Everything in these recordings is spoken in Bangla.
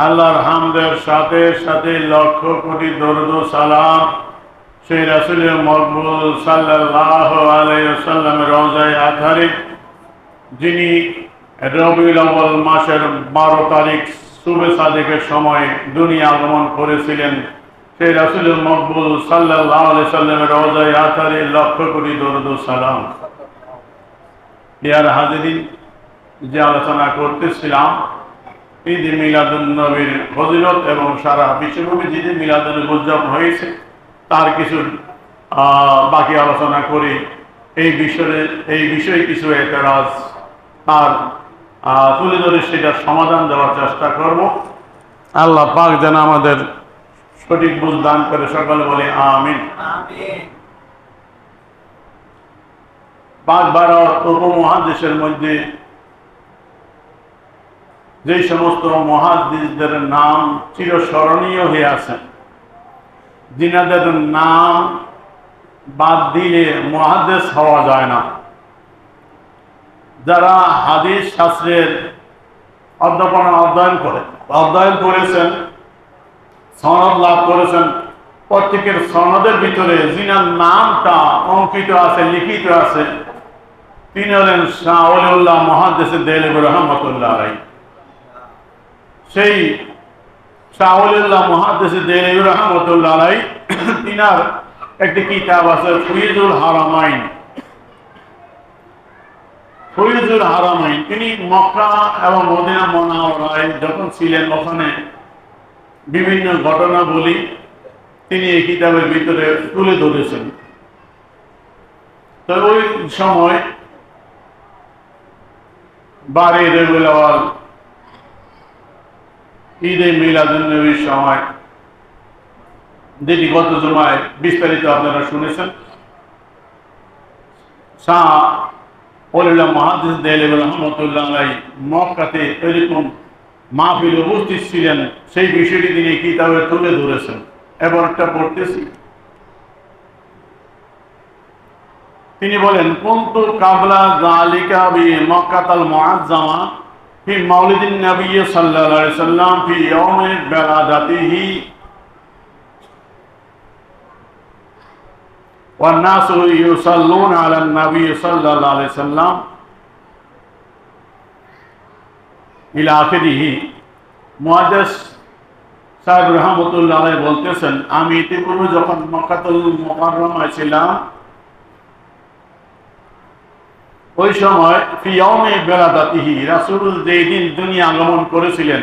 আল্লাহর হামদের সাথে সাথে লক্ষ কোটি দরুদ ও সালাম সেই রাসূলের মকবুল সাল্লাল্লাহু আলাইহি ওয়াসাল্লামের রওজায়ে আতহারে, যিনি রবিউল আউয়াল মাসের 12 তারিখ সুবে সাদেকের সময় দুনিয়া আগমন করেছিলেন। সেই রাসূলের মকবুল সাল্লাল্লাহু আলাইহি ওয়াসাল্লামের রওজায়ে আতহারে লক্ষ কোটি দরুদ ও সালাম। ইয়ার হাজিরিন, যে আলোচনা করতেছিলাম ঈদ মিলাদুন নবীর ফজিলত এবং সারা বিশ্বব্যাপী যে মিলাদুন নবী উদযাপন হয়েছে তার কিছু বাকি আলোচনা করে এই বিষয়ে কিছু এতরাজ আর তুলে ধরে সেটার সমাধান দেওয়ার চেষ্টা করব। আল্লাহ পাক যেন আমাদের সঠিক বুঝ দান করে, সকলে বলে আমিন। পাক ভারত উপমহাদেশের মধ্যে যে সমস্ত মুহাদ্দিসদের নাম চিরস্মরণীয় হয়ে আছে, যিনাদের নাম বাদ দিলে মুহাদ্দিস হওয়া যায় না, যারা হাদিস শাস্ত্রের অধ্যয়ন করেছেন, সনদ লাভ করেছেন, প্রত্যেকের সনদের ভিতরে যিনার নামটা অঙ্কিত আছে, লিখিত আছে, তিনি হলেন শাহ ওলিউল্লাহ মুহাদ্দিস দেহলভী রাহমাতুল্লাহ আলাইহি। সেই শাহ ওলিউল্লাহ মুহাদ্দিস দেহলভী রাহমাতুল্লাহ আলাইহি তিনার একটি কিতাব আছে ফয়জুল হারামাইন। তিনি মক্কা এবং মদিনা মুনাওয়ারায় যখন ছিলেন, ওখানে বিভিন্ন ঘটনাবলী তিনি এই কিতাবের ভিতরে তুলে ধরেছেন। তো ওই সময় 12 রবিউল আউয়াল ঈদে মিলাদুন নবীর সময়, যেটি গত জুমায় বিস্তারিত আপনারা শুনেছেন, শাহ ওলিউল্লাহ মুহাদ্দিস দেহলভী রাহমাতুল্লাহ আলাইহি মক্কাতে এরকম মাহফিলে উপস্থিত ছিলেন, সেই বিষয়টি তিনি কিতাবে তুলে ধরেছেন। এবার একটা পড়তেছি। তিনি বলেন, কুনতু কাবলা যালিকা বি মক্কাতাল মুআজ্জামা ফি মাউলিদিন নবী সাল্লাল্লাহু আলাইহি ওয়াসাল্লাম ফি ইয়াউমি বেলাদাতিহি ওয়ান নাসু ইউসাল্লুনা আলান নবী সাল্লাল্লাহু আলাইহি ওয়াসাল্লাম ইলা আখিরিহি। মুহাদ্দিস সাহেব রাহমাতুল্লাহ আলাইহি বলতেছেন, আমি ইতিপূর্বে যখন মক্কাতুল মুকাররমায় ছিলাম, ওই সময় ফি ইয়াউমি বেলাদাতিহি, রাসূল যেই দিন দুনিয়া আগমন করেছিলেন,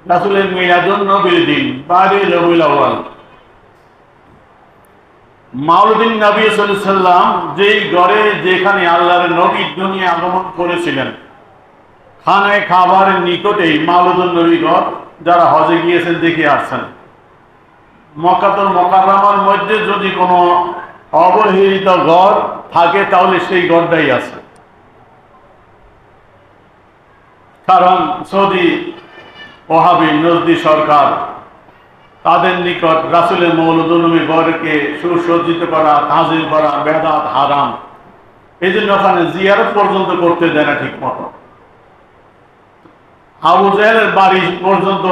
রাসূলের মিলাদুন নবীর দিন 12 রবিউল আউয়াল, মাউলিদিন নবী সাল্লাল্লাহু আলাইহি ওয়াসাল্লাম যেই ঘরে যেখানে আল্লাহর নবী দুনিয়া আগমন করেছিলেন, খানায়ে কাবার নিকটেই মাউলিদুন নবী ঘর। যারা হজে গিয়েছেন দেখে আসছেন, মক্কাতুল মুকাররমার মধ্যে যদি কোনো অবহেলিত ঘর থাকে তাহলে সেই ঘরটাই আছে। কারণ সৌদি ওহাবি নজদি সরকার তাদের নিকট রাসূলের মওলুদুন নবী ঘরকে সুসজ্জিত করা, তাজিম করা বেদাত, হারাম। এই জন্য ওখানে জিয়ারত পর্যন্ত করতে দেয় না ঠিক মতো। আবু জাহেলের বাড়ি পর্যন্ত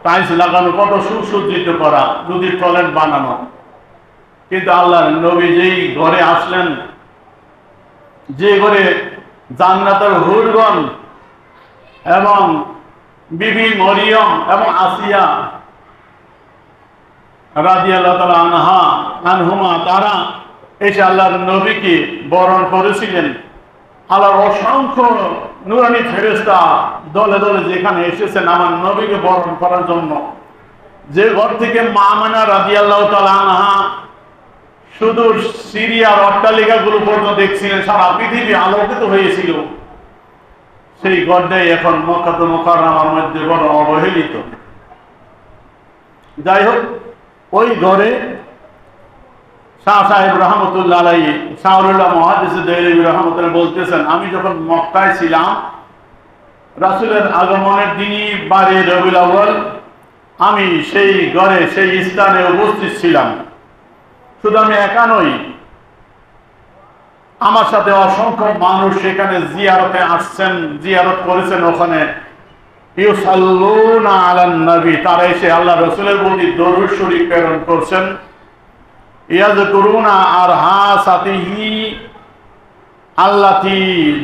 টাইলস লাগানো, কত সুসজ্জিত করা, নদীর টয়লেট বানানো। কিন্তু আল্লাহর নবী যেই ঘরে আসলেন, যে ঘরে জান্নাতের হুরগণ এবং বিবি মরিয়ম এবং আসিয়া রাদিয়াল্লাহু তাআলা আনহুমা তারা এসে আল্লাহর নবীকে বরণ করেছিলেন, আল্লাহর অসংখ্য নূরানী ফেরেশতা দলে দলে যেখানে এসেছেন আমার নবীকে বরণ করার জন্য, যে ঘর থেকে মা আমিনা রাদিয়াল্লাহু তাআলা আনহা সুদূর সিরিয়ার অট্টালিকাগুলো পর্যন্ত দেখছিলেন, সারা পৃথিবী আলোকিত হয়েছিল, সেই ঘরটাই এখন মক্কাতুল মুকাররমার মধ্যে বড় অবহেলিত। যাই হোক, ওই ঘরে শাহ সাহেব রহমতুল্লাহ আলাইহি, শাহ ওলিউল্লাহ মুহাদ্দিস দেহলভী রাহমাতুল্লাহ বলতেছেন, আমি যখন মক্কায় ছিলাম, রাসূলের আগমনের দিনই 12 রবিউল আউয়াল, আমি সেই ঘরে সেই স্থানে উপস্থিত ছিলাম। শুধু আমি একা নই, আমার সাথে অসংখ্য মানুষ সেখানে জিয়ারতে আসছেন, জিয়ারত করেছেন। ওখানে ইউসাল্লুনা আলান নবী, তারা এসে আল্লাহ রাসূলের প্রতি দরুদ শরীফ প্রেরণ করছেন। ইয়াযকুরুনা আরহাসাতিহি আল্লাতি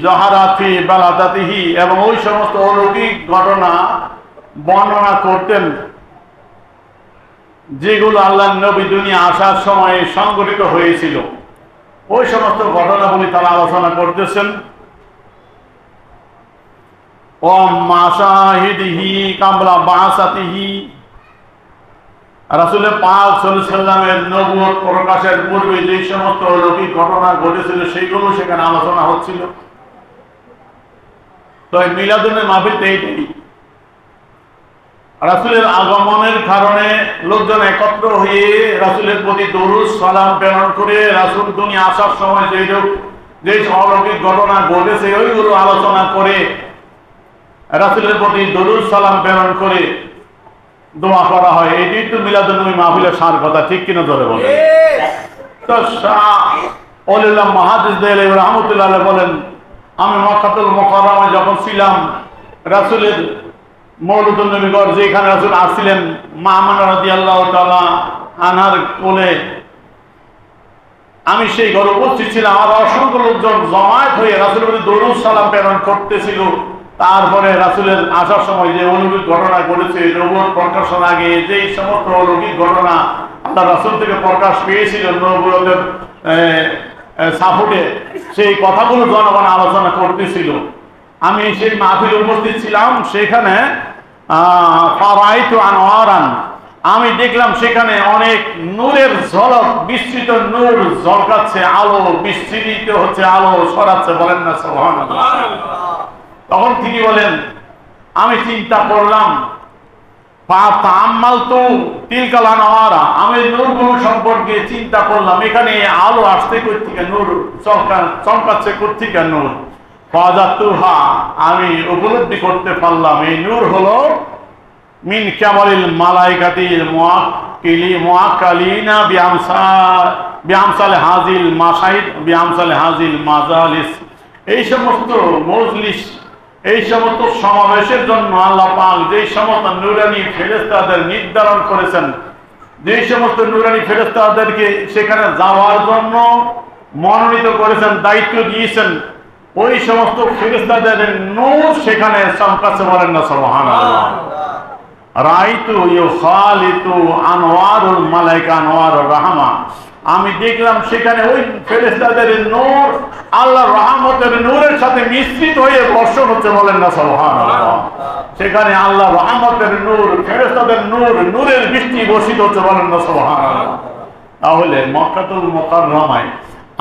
জাহারাতি বালাদাতিহি, এবং ওই সমস্ত অলৌকিক ঘটনা বর্ণনা করতেন যেগুলো আল্লাহর নবী দুনিয়া আসার সময় সংঘটিত হয়েছিল। ওই সমস্ত ঘটনাগুলি তারা আলোচনা করতেছেন। ও মাশাহিদিহি কাবলা বাসাতিহি, রাসূল পাক সাল্লাল্লাহু আলাইহি ওয়াসাল্লামের নবুয়ত প্রকাশের পূর্বে যে সমস্ত অলৌকিক ঘটনা ঘটেছিল সেইগুলো সেখানে আলোচনা হচ্ছিল। তো এই মিলাদুন মাহফিলটা এইটাই, রাসূলের আগমনের কারণে লোকজন একত্র হয়ে রাসূলের প্রতি দরুদ সালাম প্রেরণ করে রাসূল দুনিয়া আসার সময় যে অলৌকিক ঘটনা ঘটেছে ওইগুলো আলোচনা করে রাসূলের প্রতি দরুদ সালাম প্রেরণ করে দোয়া করা হয়। এটাই তো মিলাদুন নবী মাহফিলের সার কথা, ঠিক কিনা জোরে বলেন? তো শাহ মুহাদ্দিস দেলাওয়াই রাহমাতুল্লাহ আলাইহি বলেন, আমি মক্কাতুল মুকাররমায় যখন ছিলাম, রাসূলের মওলুদুন নবী ঘর যেখানে রাসূল আসছিলেন, মা আমিনা রাদিয়াল্লাহু তাআলা আনহার কোলে আমি সেই ঘরে উপস্থিত ছিলাম। আর অসংখ্য লোকজন জমায়েত হয়ে রাসূলের প্রতি দরুদ সালাম প্রেরণ করতেছিল। তারপরে রাসূলের আসার সময় যে অলৌকিক ঘটনা ঘটেছে, নবুয়ত প্রকাশের আগে যেই সমস্ত অলৌকিক ঘটনা আল্লাহ রাসূল থেকে প্রকাশ পেয়েছিল নবুয়তের সাপোর্টে, সেই কথাগুলো জনগণ আলোচনা করতেছিল। আমি সেই মাহফিলে উপস্থিত ছিলাম। সেখানে ফারাইতু আনওয়ারান, আমি দেখলাম সেখানে অনেক নূরের ঝলক, বিস্তৃত নূর ঝলকাচ্ছে, আলো বিস্তৃত হচ্ছে, আলো ছড়াচ্ছে, বলেন না সুবহানাল্লাহ। তখন তিনি বলেন, আমি চিন্তা করলাম, তিলকাল আনওয়ারা, আমি নূরগুলো সম্পর্কে চিন্তা করলাম, এখানে আলো আসতে কোত্থেকে, নূর চমকাচ্ছে কোত্থেকে নূর। ফাজাতুহা, আমি উপলব্ধি করতে পারলাম এই নূর হলো মিন কামালিল মালাইকাতিল মুআক্কালিনা বিআমসাল হাজিল মাশাহিদ বিআমসাল হাজিল মাজালিস। এই সমস্ত মজলিস, এই সমস্ত সমাবেশের জন্য আল্লাহ পাক যেই সমস্ত নূরানী ফেরেশতাদের নির্ধারণ করেছেন, যেই সমস্ত নূরানী ফেরেশতাদেরকে সেখানে যাওয়ার জন্য মনোনীত করেছেন, দায়িত্ব দিয়েছেন, ওই সমস্ত ফেরেশতাদের নূর সেখানে চমকাচ্ছে, বলেন না সুবহানাল্লাহ। রাইতু ইউখালিতু আনওয়ারুল মালাইকা আনওয়ারুর রাহমা, আমি দেখলাম সেখানে ওই ফেরেশতাদের নূর আল্লাহর রহমতের নূরের সাথে মিশ্রিত হয়ে বর্ষণ হচ্ছে, বলেন না সুবহানাল্লাহ। সেখানে আল্লাহর রহমতের নূর, ফেরেশতাদের নূর, নূরের বৃষ্টি বর্ষিত হচ্ছে, বলেন না সুবহানাল্লাহ। তাহলে মক্কাতুল মুকাররমায়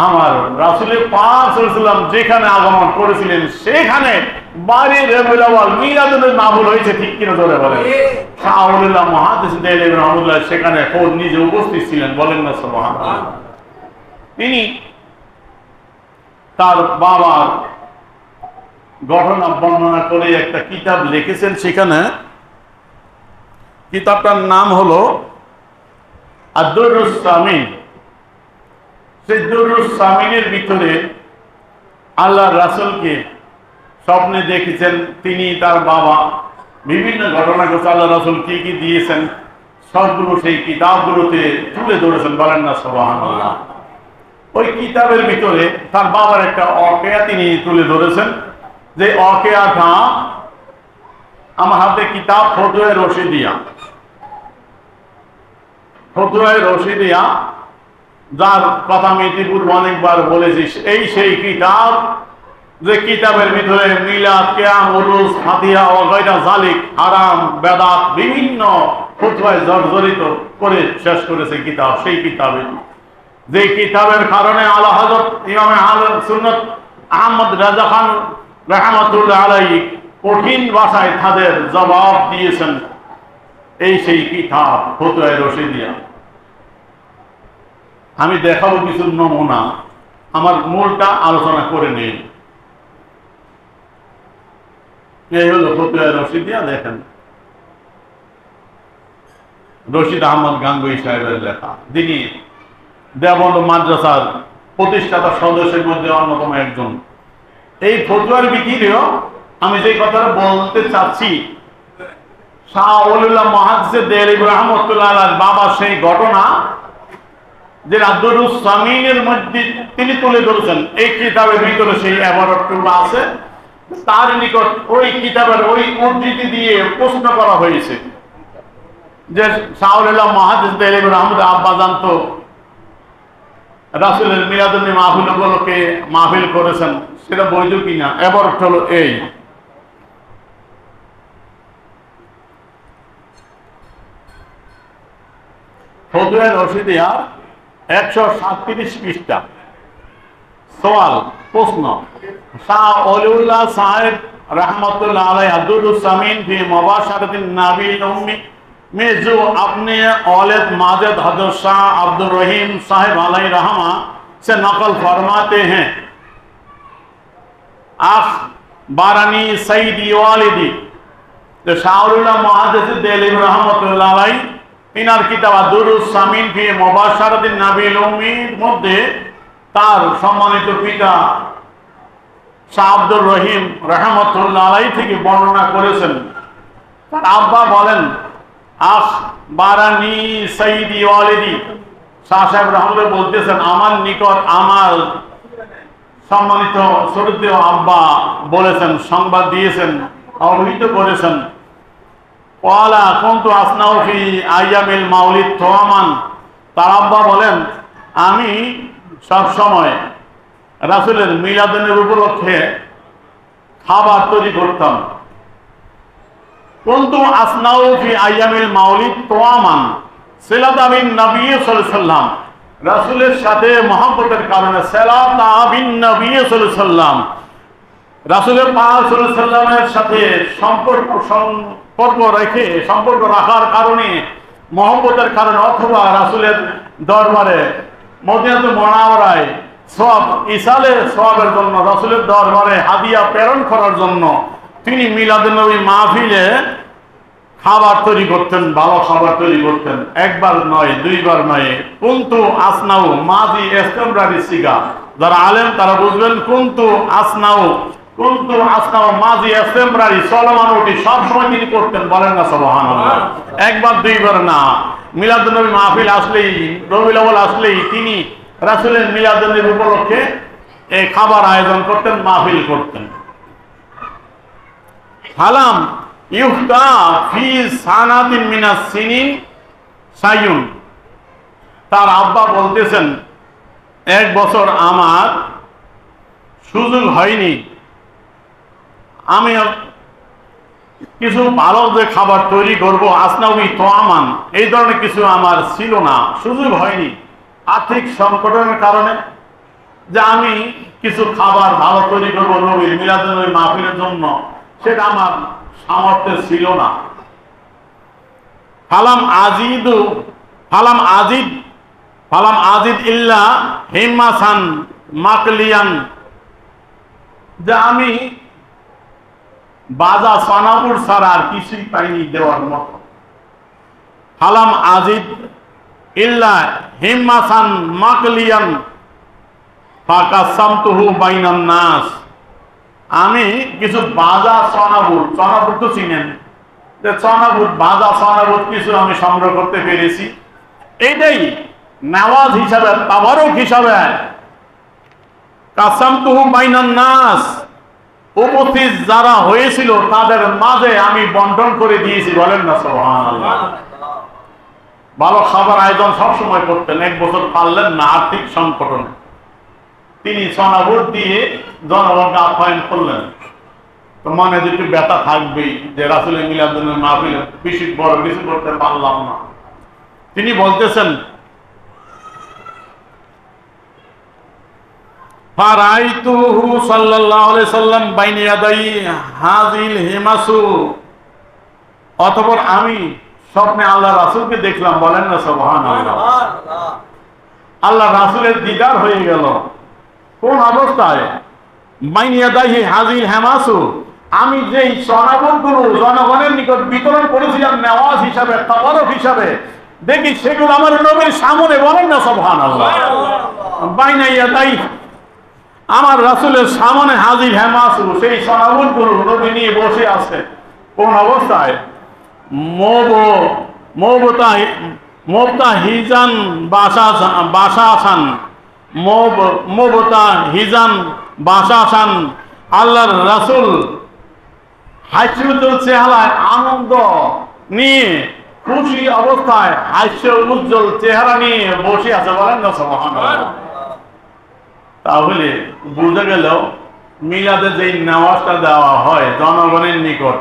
আমার রাসূলের পাক সাল্লাল্লাহু আলাইহি ওয়াসাল্লাম যেখানে আগমন করেছিলেন সেখানে বারে রবিউল আউয়াল মিলাদুন মাহফিল হয়েছে, ঠিক কিনা জোরে বলেন? শাহ মুহাদ্দিস দেলাওয়াই রাহমাতুল্লাহ সেখানে খোদ নিজে উপস্থিত ছিলেন, বলেন না সুবহানাল্লাহ। তিনি তার বাবার ঘটনা বর্ণনা করে একটা কিতাব লিখেছেন। সেখানে কিতাবটার নাম হলো আদ-দুররুস সামিন। সেই দুররুস সামিনের ভিতরে আল্লাহর রাসূলকে স্বপ্নে দেখেছেন তিনি, তার বাবা, বিভিন্ন ঘটনা ঘটে, আল্লাহ রাসূল কি কি দিয়েছেন সবগুলো সেই কিতাবগুলোতে তুলে ধরেছেন, বলেন না সুবহানাল্লাহ। ওই কিতাবের ভিতরে তার বাবার একটা ওয়াকিয়া তিনি তুলে ধরেছেন, যে ওয়াকিয়াটা আমার হাতে কিতাব ফতুয়ায়ে রশিদিয়া, ফতুয়ায়ে রশিদিয়া, যার কথা আমি ইতিপূর্বে অনেকবার বলেছি। এই সেই কিতাব যে কিতাবের ভিতরে মিলাদ, কিয়াম, উরুস, ফাতিহা ও গায়রা যালিক, হারাম, বেদাত বিভিন্ন ফতোয়ায় জর্জরিত করে শেষ করেছে কিতাব। সেই কিতাবে, যে কিতাবের কারণে আলা হযরত ইমাম আহলে সুন্নাত আহমদ রাজা খান রাহমাতুল্লাহ আলাইহি কঠিন ভাষায় তাদের জবাব দিয়েছেন, এই সেই কিতাব ফতোয়ায়ে রশিদিয়া। আমি দেখাবো কিছু নমুনা, আমার মূলটা আলোচনা করে নেই। এই হলো ফতোয়ায়ে রশিদিয়া। দেখেন, রশিদ আহমদ গাঙ্গুহি সাহেবের লেখা, যিনি দেওবন্দ মাদ্রাসার প্রতিষ্ঠাতা সদস্যের মধ্যে অন্যতম একজন। এই ফতোয়ার ভিতরেও আমি যে কথাটা বলতে চাচ্ছি, শাহ ওলিউল্লাহ মুহাদ্দিস দেহলভী রাহমাতুল্লাহ আলাইহির বাবা সেই ঘটনা যে দুরুস সামিনের মধ্যে তিনি তুলে ধরেছেন। এই কিতাবের ভিতরে সেই এবারতটুকু আছে। তার নিকট ওই কিতাবের ওই উদ্ধৃতি দিয়ে প্রশ্ন করা হয়েছে যে শাহ ওলিউল্লাহ মুহাদ্দিস দেহলভী রাহমাতুল্লাহ আব্বা জানতো রাসূলের মিলাদুন্নবী মাহফিল উপলক্ষে মাহফিল করেছেন, সেটা বৈধ কিনা? এবারত হলো এই। ফতোয়া রশিদিয়া 137 পৃষ্ঠা। সওয়াল, প্রশ্ন, শাহ ওলিউল্লাহ সাহেব रहमतुल्लाह अलैह दुरुस सामीन फी मुबाशरतिन नबील उम्मी में जो अपने औलाद माजिद हजरत शाह अब्दुल रहीम साहिब अलैहि रहमा से नकल फरमाते हैं, आख बारानी सईदी वालिदी। तो शाह ओलिउल्लाह मुहाद्दिस देहलभी रहमतुल्लाह अलैहि इनार किताब दुरुस सामीन फी मुबाशरतिन नबील उम्मी मध्य तार सम्मानित पिता শাহ আব্দুর রহিম রাহমাতুল্লাহ আলাইহি থেকে বর্ণনা করেছেন। তার আব্বা বলেন, আখ বারানি সাইয়্যিদি ওয়ালিদি। শাহ সাহেব রাহমাতুল্লাহ বলতেছেন, আমার নিকট আমার সম্মানিত শ্রদ্ধেয় আব্বা বলেছেন, সংবাদ দিয়েছেন, অবহিত করেছেন। ওয়ালা কুনতু আসনাউ ফি আইয়ামিল মাউলিদ তোয়ামান। তার আব্বা বলেন, আমি সব সময় রাসূলের মিলাদের উপলক্ষে খাবার তৈরি করতাম। কুনতু আসনাউ ফি আইয়ামিল মাউলিদ তোয়ামান সিলাতাবিন নবী সাল্লাল্লাহু আলাইহি ওয়াসাল্লাম। রাসূলের সাথে মহব্বতের কারণে সিলাতাবিন নবী সাল্লাল্লাহু আলাইহি ওয়াসাল্লাম, রাসূলের পাক সাল্লাল্লাহু আলাইহি ওয়াসাল্লামের সাথে সম্পর্ক রাখার কারণে, মহব্বতের কারণে, অথবা রাসূলের দরবারে মদিনাতুল মুনাওয়ারায় সওয়াব ইসালে সওয়াবের জন্য, রাসূলের দরবারে হাদিয়া প্রেরণ করার জন্য তিনি মিলাদুন নবী মাহফিলে খাবার তৈরি করতেন, ভালো খাবার তৈরি করতেন। একবার নয়, দুইবার নয়। কুনতু আসনাউ মাজি ইসতিমরারি সিগা, যারা আলেম তারা বুঝবেন। কুনতু আসনাউ মাজি ইসতিমরারি, চলমান ওটি সব সময় তিনি করতেন। বলেন না সুবহানাল্লাহ। একবার দুইবার না। মিলাদুন নবী মাহফিল আসলেই, রবিউল আউয়াল আসলেই তিনি রাসূলের মিলাদুন উপলক্ষে এই খাবার আয়োজন করতেন, মাহফিল করতেন। হালাম ইউফতা ফি সানাতিন মিনাস সিনিন সাইয়ুন। তার আব্বা বলতেছেন, এক বছর আমার সুযোগ হয়নি, আমি কিছু ভালো যে খাবার তৈরি করব, আসনাউই তোয়ামান, এই ধরনের কিছু আমার ছিল না, সুযোগ হয়নি আর্থিক সংকটের কারণে, যে আমি কিছু খাবার ভালো তৈরি করবো নবীর মিলাদুন নবী মাহফিলের জন্য, সেটা আমার সামর্থ্য ছিল না। ফালাম আজিদ ইল্লা হিম্মাসান মাকলিয়ান, যে আমি বাজা সানাপুর ছাড়া আর কিছুই পাইনি দেওয়ার মতো। ফালাম আজিদ ইল্লা হিম্মাসান মাকলিয়ান ফাকাসামতুহু বাইনান নাস। আমি কিছু বাজা সনাবুট, সনাবুট তো চিনেন, যে সনাবুট, বাজা সনাবুট কিছু আমি সংগ্রহ করতে পেরেছি। এইটাই নেওয়াজ হিসাবে, তাবারক হিসাবে কাসামতুহু বাইনান নাস, উপস্থিত যারা হয়েছিল তাদের মাঝে আমি বন্টন করে দিয়েছি। বলেন না সুবহানাল্লাহ। ভালো খাবার আয়োজন সবসময় করতেন। এক বছর পারলেন না আর্থিক সংকটনে, তিনি সনাবুট দিয়ে জনগণকে আপ্যায়ন করলেন। তো মনে একটু ব্যথা থাকবেই যে রাসূলের মিলাদুন নবী মাহফিল বেশি বড় কিছু করতে পারলাম না। তিনি বলতেছেন, ফারাইতুহু সাল্লাল্লাহু আলাইহি সাল্লাম বাইনা ইয়াদাই হাযিল হিমাসু। অতঃপর আমি স্বপ্নে আল্লাহ রাসূলকে দেখলাম। বলেন না সুবহানাল্লাহ। আল্লাহ রাসূলের দিদার হয়ে গেল। কোন অবস্থায়? বাইনা ইয়াদাই হাযিল হিমাসু, আমি যেই সনাবুটগুলো জনগণের নিকট বিতরণ করেছিলাম নেওয়াজ হিসাবে, তাবারক হিসাবে, দেখি সেগুলো আমার নবীর সামনে। বলেন না সুবহানাল্লাহ। বাইনা ইয়াদাই, আমার রাসূলের সামনে হাজির হেমাসু, সেই সনাবুটগুলো নবী নিয়ে বসে আছে। কোন অবস্থায়? মোবতা হিজান বাসাসান মোবতা হিজান বাসাসান আল্লাহর রাসূল হাস্যোজ্জ্বল চেহারায় আনন্দ নিয়ে খুশি অবস্থায় হাস্য উজ্জ্বল চেহারা নিয়ে বসে আছে, বলেন না সুবহানাল্লাহ। তাহলে বুঝে গেল মিলাদে যেই নামাজটা দেওয়া হয় জনগণের নিকট,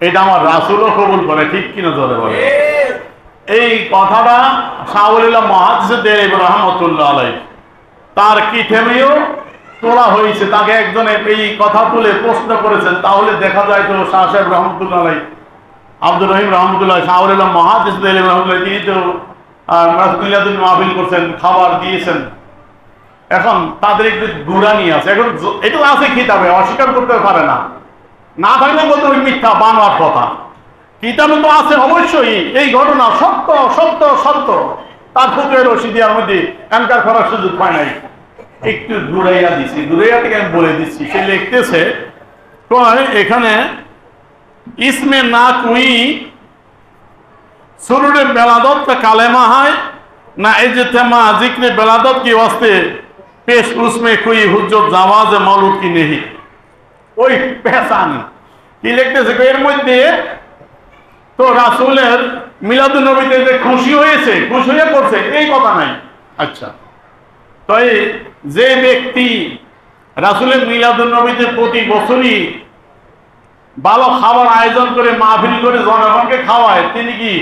এটা আমার রাসূলও কবুল করে, ঠিক কিনা জোরে বলে। এই কথাটা শাহুলিল্লাহ মুহাদ্দিস দেলেবী রাহমাতুল্লাহ আলাইহি তার কিতাবেও তোলা হয়েছে। তাকে একজনে এই কথা তুলে প্রশ্ন করেছেন, তাহলে দেখা যায় তো শাহ সাহেব রহমতুল্লাহ আলাইহি আব্দুর রহিম রহমতুল্লাহ শাহুলিল্লাহ মুহাদ্দিস দেলেবী রহমতুল্লাহ তিনি তো মিলাদুল মাহফিল করছেন, খাবার দিয়েছেন। এখন তাদের একটু গুড়ানি আছে, এখন এটা আছে কিতাবে, অস্বীকার করতে পারে না, না থাকলে বলতে ওই মিথ্যা বানোয়ার কথা। কিতাবে তো আছে অবশ্যই, এই ঘটনা সত্য সত্য সত্য। তার ফুকের রশিদিয়ার মধ্যে এনকার করার সুযোগ পায় নাই, একটু ঘুরাইয়া দিছি, ঘুরাইয়া থেকে আমি বলে দিচ্ছি। সে লিখতেছে এখানে ইসমে না কুই सुरूर बेलादत का कालेमा है ना इज्तिमा जिक्र बेलादत की वास्ते पेश उसमें कोई हुज्जत जवाज मौलूद की नहीं ওই পেহচান কি লিখতেছে এর মধ্যে তো রাসূলের মিলাদুন নবীতে যে খুশি হয়েছে খুশি হয়ে করছে এই কথা নাই। আচ্ছা তাই যে ব্যক্তি রাসূলের মিলাদুন নবীতে প্রতি বছরই ভালো খাবার আয়োজন করে মাহফিল করে জনগণকে খাওয়ায় তিনি কি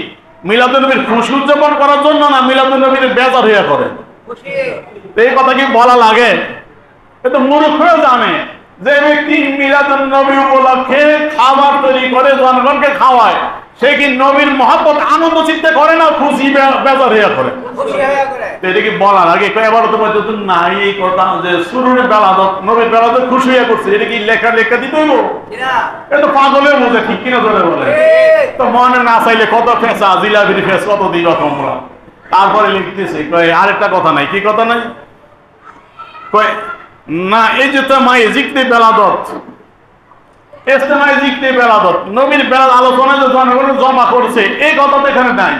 মিলাদুন নবীর খুশি উদযাপন করার জন্য না মিলাদুন নবীর বেজার হয়ে করে খুশি? এই কথা কি বলা লাগে? এটা মূর্খরা জানে যে ব্যক্তি মিলাদুন নবী উপলক্ষে খাবার তৈরি করে জনগণকে খাওয়ায় সে কি নবীর মহব্বত আনন্দ চিন্তা করে না খুশি বেজার হয়ে করে? এটা কি বলা লাগে? এবার তোমার তো নাই এই কথা যে সুরুরে বেলাদত নবীর বেলাদত খুশি হয়ে করছে এটা কি লেখা লেখা দিতে হইব? এটা তো পাগলের মধ্যে ঠিক কিনা ধরে বলে তো মনে না চাইলে কত ফেসা জিলাপির ফেস কত দিবা তোমরা। তারপরে লিখতেছে আরেকটা কথা নাই। কি কথা নাই? না এই যে তোমায় জিকতে বেলাদত ইস্তেমায় জিকতে বেলাদত নবীর বেলাদ আলোচনা যে জনগণ জমা করছে এই কথা তো এখানে নাই।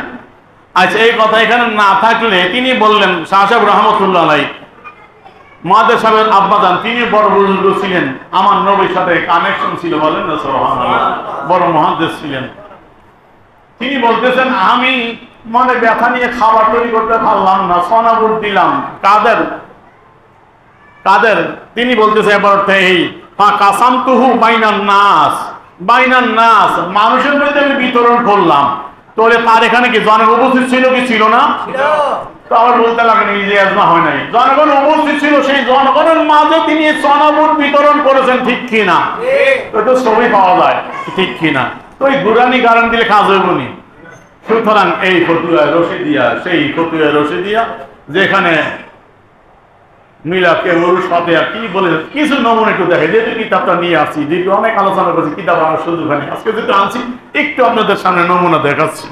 আচ্ছা এই কথা এখানে না থাকলে তিনি বললেন শাহ সাহেব রহমতুল্লাহ আলাইহি মুহাদ্দিস সাহেবের আব্বাজান তিনি বড় বুজুর্গ ছিলেন, আমার নবীর সাথে কানেকশন ছিল, বলেন না সুবহানাল্লাহ, বড় মুহাদ্দিস ছিলেন। তিনি বলতেছেন আমি মনে ব্যথা নিয়ে খাবার তৈরি করতে পারলাম না, সনাবুট দিলাম কাদের কাদের তিনি বলতেছে এবার এই কাসামতুহু বাইনান নাস মানুষের মধ্যে আমি বিতরণ করলাম। তোরে তার এখানে কি জনগণ উপস্থিত ছিল কি ছিল না? তো আবার বলতে লাগেন এই যে আজমা হয় নাই, জনগণ উপস্থিত ছিল, সেই জনগণের মাঝে তিনি সনাবুট বিতরণ করেছেন, ঠিক কিনা? তো ছবি পাওয়া যায়, ঠিক কিনা? তো এই গুরানি গারান দিলে কাজ হইব নি। সুতরাং এই ফতুয়ায় রশিদিয়া সেই ফতুয়ায় রশিদিয়া যেখানে মিলাদকে ওর সাথে আর কি বলে কিছু নমুনা একটু দেখে, যেহেতু কিতাবটা নিয়ে আসছি দীর্ঘ অনেক আলোচনা করছি কিতাব আমার সুযোগ হয়নি, আজকে যেহেতু আনছি একটু আপনাদের সামনে নমুনা দেখাচ্ছি।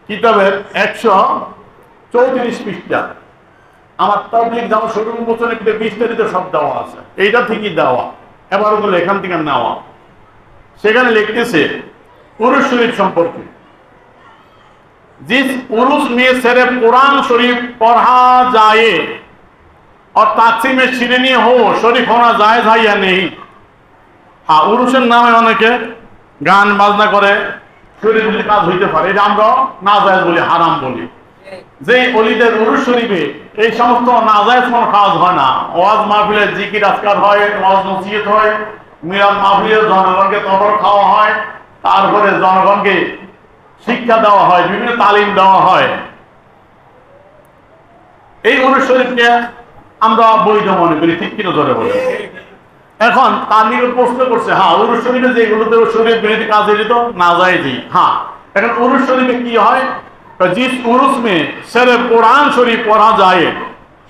কিতাবের 134 পৃষ্ঠা আমার তাবলীগ জামা শুরু বছর একটু বিস্তারিত সব দেওয়া আছে, এইটা ঠিকই দেওয়া, এবার ওগুলো এখান থেকে নেওয়া। সেখানে লিখতেছে উরুস শরীফ সম্পর্কে, जिस उरुस में सिर्फ कुरान शरीफ पढ़ा जाए और ताकसीम शिरीनी हो शरीफ होना जायज है या नहीं? हाँ उरुसेर नामे অনেকে গান বাজনা করে শরীরের কাজ হইতে পারে, এটা আমরা নাজায়েজ বলি, হারাম বলি। যে ওলিদের উরুস শরীফে এই সমস্ত নাজায়েজ কোনো কাজ হয় না, ওয়াজ মাহফিলে জিকির আজকার হয়, ওয়াজ নসিহত হয়, মিলাদ মাহফিলে জনগণকে তবর খাওয়া হয়, তারপরে জনগণকে শিক্ষা দেওয়া হয়, বিভিন্ন তালিম দেওয়া হয়। এই উরুস শরীফকে আমরা বৈধ মনে করি, ঠিক কিনা ধরে বলে। এখন তার নিকট প্রশ্ন করছে হ্যাঁ উরুস শরীফে যেগুলোতে শরীর বিরোধী কাজ যেত না যায় জি হ্যাঁ, এখন উরুস শরীফে কি হয়? জিস উরুস মে সির্ফ কোরআন শরীফ পড়া যায়,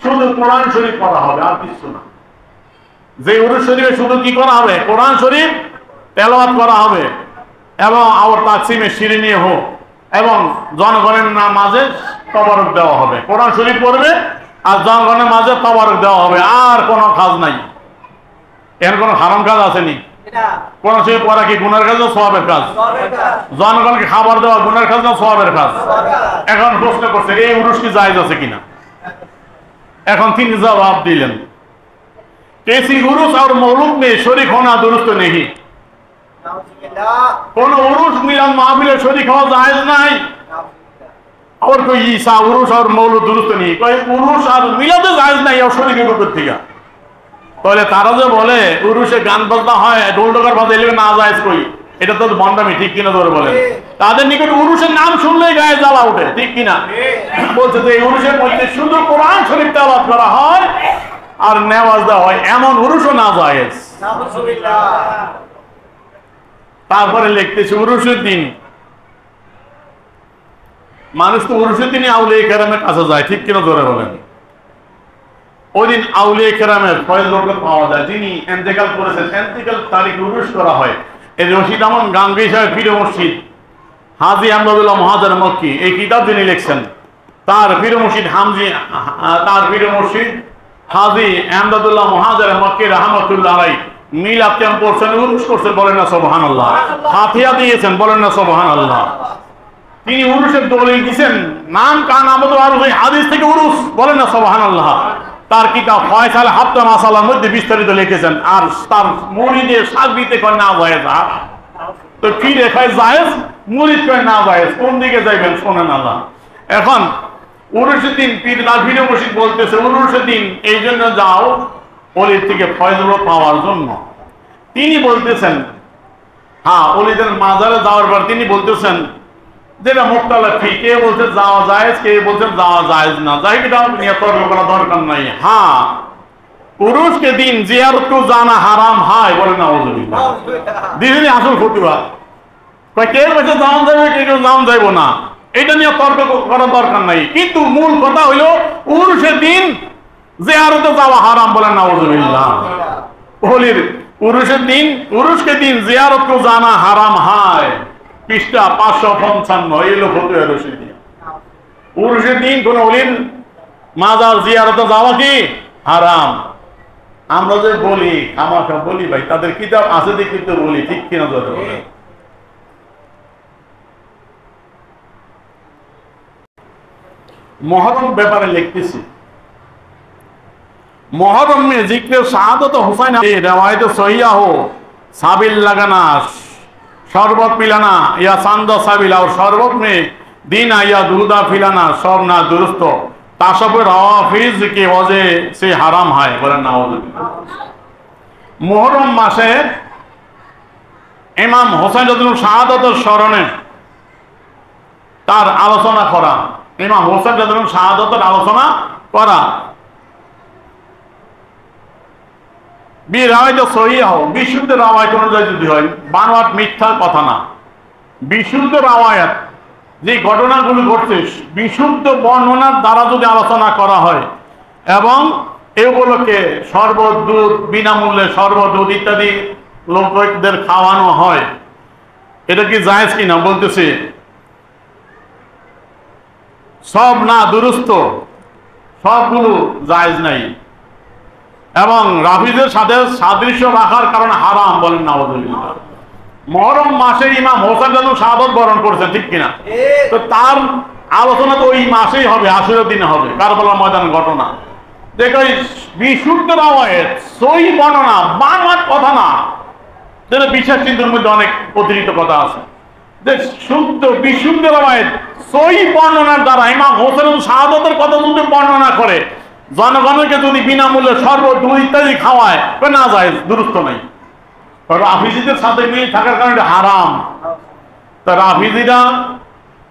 শুধু কোরআন শরীফ পড়া হবে আর কিছু না। যে উরুস শরীফে শুধু কি করা হবে? কোরআন শরীফ তেলাওয়াত করা হবে এবং আবার তাকসিমে শিরিনি হোক এবং জনগণের মাঝে তবারক দেওয়া হবে। কোরআন শরীফ পড়বে, আর জনগণের মাঝে তবারক দেওয়া হবে, আর কোনো কাজ নাই। এর কোনো হারাম কাজ আসেনি? কোন সেই পড়া কি গুনার কাজ না সওয়াবের কাজ? জনগণকে খাবার দেওয়া গুনার কাজ না সওয়াবের কাজ? এখন প্রশ্ন করছে এই উরুস কি জায়েজ আছে কিনা। এখন তিনি জবাব দিলেন किसी उर्स और मौलूद में शरीक होना दुरुस्त नहीं। কোন उर्स मिलन महफिल शरीक হওয়া জায়েজ নাই। और कोई ईसा उर्स और मौलूद दुरुस्त नहीं, कोई उर्स और मिलादে জায়েজ নাই আর শরীকে করতে থেকে। তাহলে তারা যে বলে উরুসে গান বাজনা হয়, ঢোল ঢোকার বাজাইলে না জায়েজ, কই এটা তো বন্ডামি, ঠিক কিনা ধরে বলেন? তাদের নিকট উরুসের নাম শুনলেই গায়ে জ্বালা ওঠে, ঠিক কিনা? বলছে যে এই উরুসের মধ্যে শুধু কোরআন শরীফ তেলাওয়াত করা হয় আর নেওয়াজ দেওয়া হয়, এমন উরুসও না জায়েজ। তারপরে লিখতেছে উরুসের দিন, মানুষ তো উরুসের দিনই আউলিয়া কেরামের কাছে যায়, ঠিক কিনা ধরে বলেন? ওই দিন আউলিয়া কেরামের ফয়েজ বরকত পাওয়া যায়, যিনি ইন্তেকাল করেছেন, ইন্তেকাল তারিখ উরুস করা হয়। এই রশিদ আহমদ গাঙ্গী সাহেব পীর মুর্শিদ হাজী আহমদুল্লাহ মুহাজির মক্কি এই কিতাব যিনি লিখছেন, তার পীর মুর্শিদ হাজী আহমদুল্লাহ মুহাজির মক্কি রাহমাতুল্লাহ আলাইহি মিলাদ ক্যাম্প করছেন, উরুস করছেন, বলেন না সুবহানাল্লাহ। ফাতিহা দিয়েছেন, বলেন না সুবহানাল্লাহ। তিনি উরুসের দলিল দিয়েছেন, নাম কান আমদ আর হাদিস থেকে উরুস, বলেন না সুবহানাল্লাহ। তার কিতাব ফয়সাল হাফতা মাসালার মধ্যে বিস্তারিত লিখেছেন। আর তার মুরিদের সাগরিতে কয় না জায়েজ, তো কি রেখায় জায়েজ, মুরিদ কয় না জায়েজ, কোন দিকে যাইবেন শোনেন আল্লাহ। এখন উরুসের দিন পীর পীর মুর্শিদ বলতেছে উরুসের দিন এই জন্য যাও ওলির থেকে ফয়জল পাওয়ার জন্য। তিনি বলতেছেন হ্যাঁ ওলিদের মাজারে যাওয়ার পর তিনি বলতেছেন যেটা মুক্তালা ঠিক, কে বলছে যাওয়া জায়েজ, কে বলছেন যাওয়া জায়েজ না, যাই এটা নিয়ে তর্ক করা দরকার নাই। হ্যাঁ उरूस के दिन जियारत को जाना हराम है, बोले नाउजुबिल्लाह। দিদিনি আসল ফতুয়া কয় কে বলছে যাওয়া যাবে, কে যাওয়া যাইব না, এটা নিয়ে তর্ক করার দরকার নাই। কিন্তু মূল কথা হলো উরুসের দিন জিয়ারতে যাওয়া হারাম, বলে নাউजुबिल्लाह। ওলির উরুসের দিন, उरूस के दिन जियारत को जाना हराम है, পৃষ্ঠা 555 এলো ফতুয়া রশিদি। উরুসের দিন কোন ওলির মাজার জিয়ারতে যাওয়া কি হারাম। আমরা যে বলি আমাকে বলি ভাই, তাদের কিতাব আছে দেখি তো বলি, ঠিক কিনা ধরে বলে। मुहर्रम ব্যাপারে লিখতেছি, मुहर्रम में जिक्र शहादत हुसैन रवायत सहिया हो, साबिल लगाना, शरबत पिलाना या सांदा साबिल और शरबत में दीना या दूधा पिलाना सब ना दुरुस्त, ताशब रवाफिज की वजह से हराम है, बोलें नाउजुबिल्लाह। मुहर्रम मासे इमाम हुसैन শাহাদাতের স্মরণে তার আলোচনা করা, ইমাম হোসেন রাদিয়াল্লাহু শাহাদাতের আলোচনা করা, বিরাওয়াত সহিহ বিশুদ্ধ রাওয়ায়াত অনুযায়ী যদি হয়, বানোয়াট মিথ্যা কথা না, বিশুদ্ধ রাওয়ায়াত যে ঘটনাগুলো ঘটছে বিশুদ্ধ বর্ণনার দ্বারা যদি আলোচনা করা হয় এবং এগুলোকে শরবত দুধ বিনামূল্যে শরবত দুধ ইত্যাদি লোকদের খাওয়ানো হয়, এটা কি জায়েজ কিনা বলতেছে সব না দুরুস্ত, সবগুলো জায়েজ নাই এবং রাফিজের সাথে সাদৃশ্য রাখার কারণে হারাম, বলেন নাউজুবিল্লাহ। মুহররম মাসে ইমাম হোসেন রাদিয়াল্লাহু শাহাদাত বরণ করেছেন, ঠিক কিনা? তো তার আলোচনা তো ওই মাসেই হবে, আশুরার দিনে হবে, কারবালার ময়দানের ঘটনা। দেখো বিশুদ্ধ রাওয়ায়াত সহিহ বর্ণনা, বানোয়াট কথা না, যেটা বিশ্বাস চিন্তার মধ্যে অনেক অতিরিক্ত কথা আছে। যে শুদ্ধ বিশুদ্ধ রাওয়ায়াত সহিহ বর্ণনার দ্বারা ইমাম হোসেন শাহাদাতের কথা যদি বর্ণনা করে, জনগণকে যদি বিনামূল্যে শরবত দুধ ইত্যাদি খাওয়ায়, না যায়, দুরুস্ত নাই। রাফিজিদের সাথে মিল থাকার কারণে হারাম। তা রাফিজিরা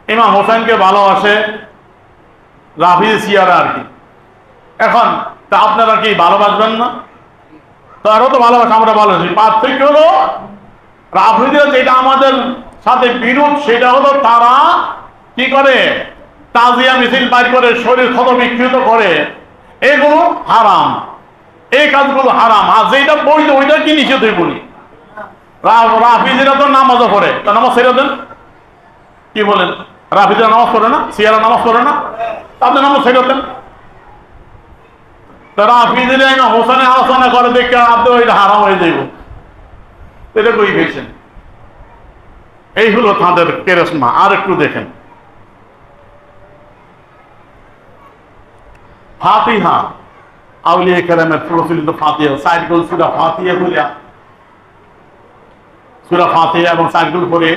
ইমাম হোসেনকে ভালোবাসে, রাফিজি শিয়ারা আর কি। এখন তা আপনারা কি ভালোবাসবেন না? তারও তো ভালোবাসে, আমরা ভালোবাসি। পার্থক্য হলো রাফিজিরা যেটা আমাদের সাথে বিরোধ, সেটা হলো তারা কি করে, তাজিয়া মিছিল বাইর করে, শরীর ক্ষত বিকৃত করে, এগুলো হারাম, এই কাজগুলো হারাম। আর যেটা বৈধ ওইটা কি নিষেধ হয়ে বলি। রাফিজিরা তো নামাজও পড়ে, তা নামাজ ছেড়ে দেন, কি বলেন? রাফিজিরা নামাজ পড়ে না, শিয়ারা নামাজ পড়ে না, তাদের নামাজ ছেড়ে দেন। তারা হাফিজের হোসেনে আলোচনা করে দেখে আপনি ওইটা হারাম হয়ে যাইব, এটা কই গেছেন। এই হলো তাদের কেরেসমা। আর একটু দেখেন ফাতিহা, আউলিয়া কেরামের প্রচলিত ফাতিহা, সাইডগুল সূরা ফাতিহা বলে, সূরা ফাতিহা এবং সাইডগুল করে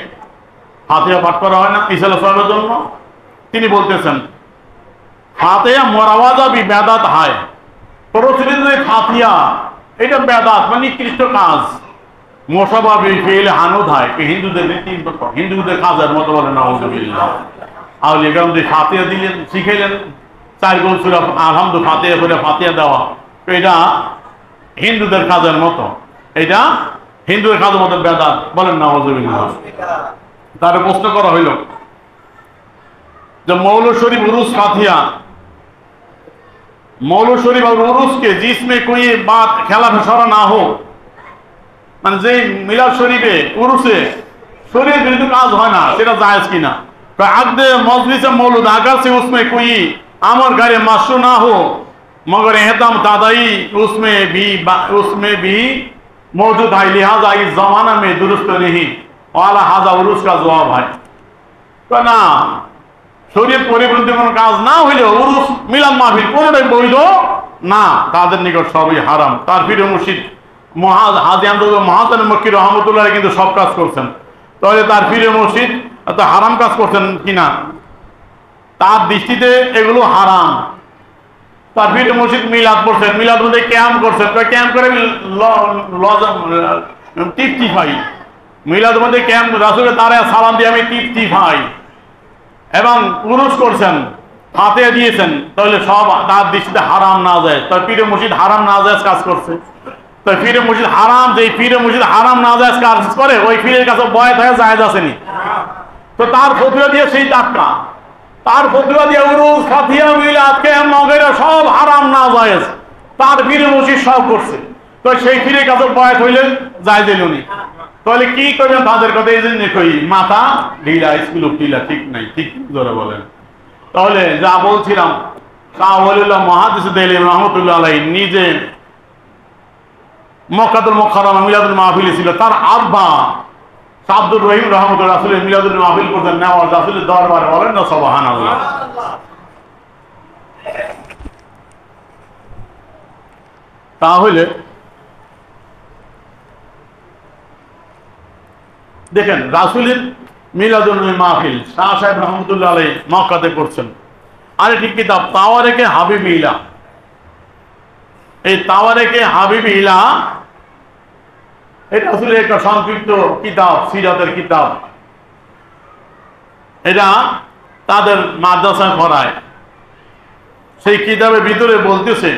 ফাতিহা পাঠ করা হয় না ঈসা আলাইহিস সালামের জন্য। তিনি বলতেছেন ফাতিহা মুরাওয়াজা বি বেদাত হয়, প্রচলিত ফাতিহা এটা বেদাত মানে নিকৃষ্ট কাজ। মোসাবা বি ফিল হানুদ হয়, হিন্দুদের হিন্দুদের কাজের মতো বলে নাউযুবিল্লাহ। আউলিয়া কেরাম যে ফাতিহা দিলেন শিখাইলেন, চারগুল সূরা আলহামদুলিল্লাহ ফাতিহা করে ফাতিহা দেওয়া, এটা হিন্দুদের কাজের মতো, এটা হিন্দুদের কাজের মতো বেদাত বলেন নাউযুবিল্লাহ। তার প্রশ্ন করা হইল যে मौलू शरीफ उरूस फातिहा, मौलू शरीफ और उरूस के जिसमें कोई बात खिलाफ शरा ना हो, মানে যে মিলাদ শরীফে উরুসে শরীর বিরুদ্ধে কাজ হয় না সেটা জায়েজ কিনা। तो अक़द मजलिस मौलूद अगर से उसमें कोई अमर गैर मशरू ना हो मगर एहतम तादाई उसमें भी मौजूद है, लिहाजा इस जमाना में दुरुस्त नहीं वाला हाजा उरूस का जवाब है। तो ना শরীয়ত পরিপন্থী কোনো কাজ না হইলেও উরুস মিলাদ মাহফিল কোনোটাই বৈধ না, তাদের নিকট সবই হারাম। তার পীর মুর্শিদ হাজী আব্দুল মহাতান মক্কি রহমতুল্লাহ কিন্তু সব কাজ করছেন, তাহলে তার পীর মুর্শিদ এত হারাম কাজ করছেন কিনা? তার দৃষ্টিতে এগুলো হারাম। তার পীর মুর্শিদ মিলাদ করছেন, মিলাদ মধ্যে ক্যাম্প করছেন, ক্যাম্প করে তৃপ্তি পাই, মিলাদ মধ্যে ক্যাম্প রাসূলের তারা সালাম দিয়ে আমি তৃপ্তি পাই, এবং উরুস করছেন ফাতিহা দিয়েছেন, তাহলে সব তার দৃষ্টিতে হারাম না যায়। তার পীর মুর্শিদ হারাম না যায় কাজ করছে, তো পীর মুর্শিদ হারাম, যে পীর মুর্শিদ হারাম না যায় কাজ করে ওই পীরের কাছে বয়াত হয়ে জায়েজ আসেনি, তো তার ফতোয়া দিয়ে সেই টাটকা, তার ফতোয়া দিয়ে উরুস ফাতিহা মিলাদ ক্যাম্প মগেরা সব হারাম না জায়েজ, তার পীর মুর্শিদ সব করছে, তো সেই পীরের কাছে বয়াত হইলে জায়েজ এলুনি। তাহলে কি করবেন তাদের কথা? এই জন্য কই মাথা ঢিলা, স্কুল ঢিলা, ঠিক নাই, ঠিক ধরে বলেন। তাহলে যা বলছিলাম শাহ ওয়ালিউল্লাহ মুহাদ্দিস দেহলভী রহমাতুল্লাহ আলাইহি নিজে মক্কাতুল মুকাররমা মিলাদুল মাহফিল ছিল, তার আব্বা আব্দুর রহিম রহমতুল্লাহ রাসূলের মিলাদুল মাহফিল করতেন নেওয়াজ রাসূলের দরবারে, বলেন না সুবহানাল্লাহ। তাহলে দেখেন রাসূলের মিলাদুল মাহফিল শাহ সাহেব রহমতুল্লাহ আলাইহি মক্কাতে করছেন। আরেকটি কিতাব তাওয়ারেকে হাবিবিল্লাহ, এই তাওয়ারেকে হাবিবিল্লাহ এটা আসলে একটা সংক্ষিপ্ত কিতাব, সিরাতের কিতাব, এটা তাদের মাদ্রাসায় পড়ায়। সেই কিতাবের ভিতরে বলতেছে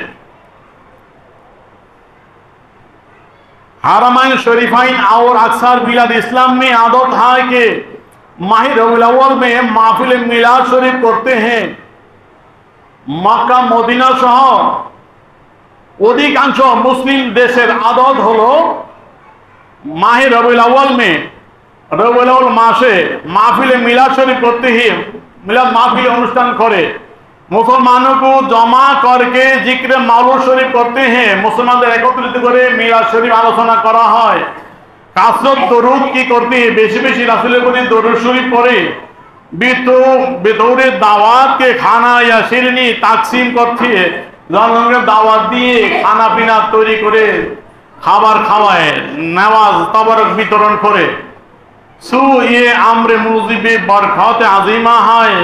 हारमाइन शरीफाइन और अक्सर मिलाद इस्लाम में आदत है कि माह रबीउल अव्वल में महफिल मिलाद शरीफ करते हैं। मक्का मदीना सह अधिकांश मुस्लिम देशेर आदत हलो माह रबीउल अव्वल में रबीउल अव्वल मासे महफिल मिलाद शरीफ करते ही मिलाद महफिल अनुष्ठान करे, मुसलमानों को जमा करके जिक्र मौलूद शरीफ करते हैं। मुसलमान एकत्रित करे मिलाद शरीफ आलोचना करा है। कासरत दरूद की करते हैं, बेशी बेशी रासूलेर प्रति दरूद शरीफ पढ़े, बेतौरे दावत के खाना या शिरनी तकसीम करते हैं, जनगणके दावत दिए खाना पीना तैरी करे खाबार खावाए, नमाज तबारक वितरण करे। सु ये आम्रे मुजिबे बरकत आजिमा है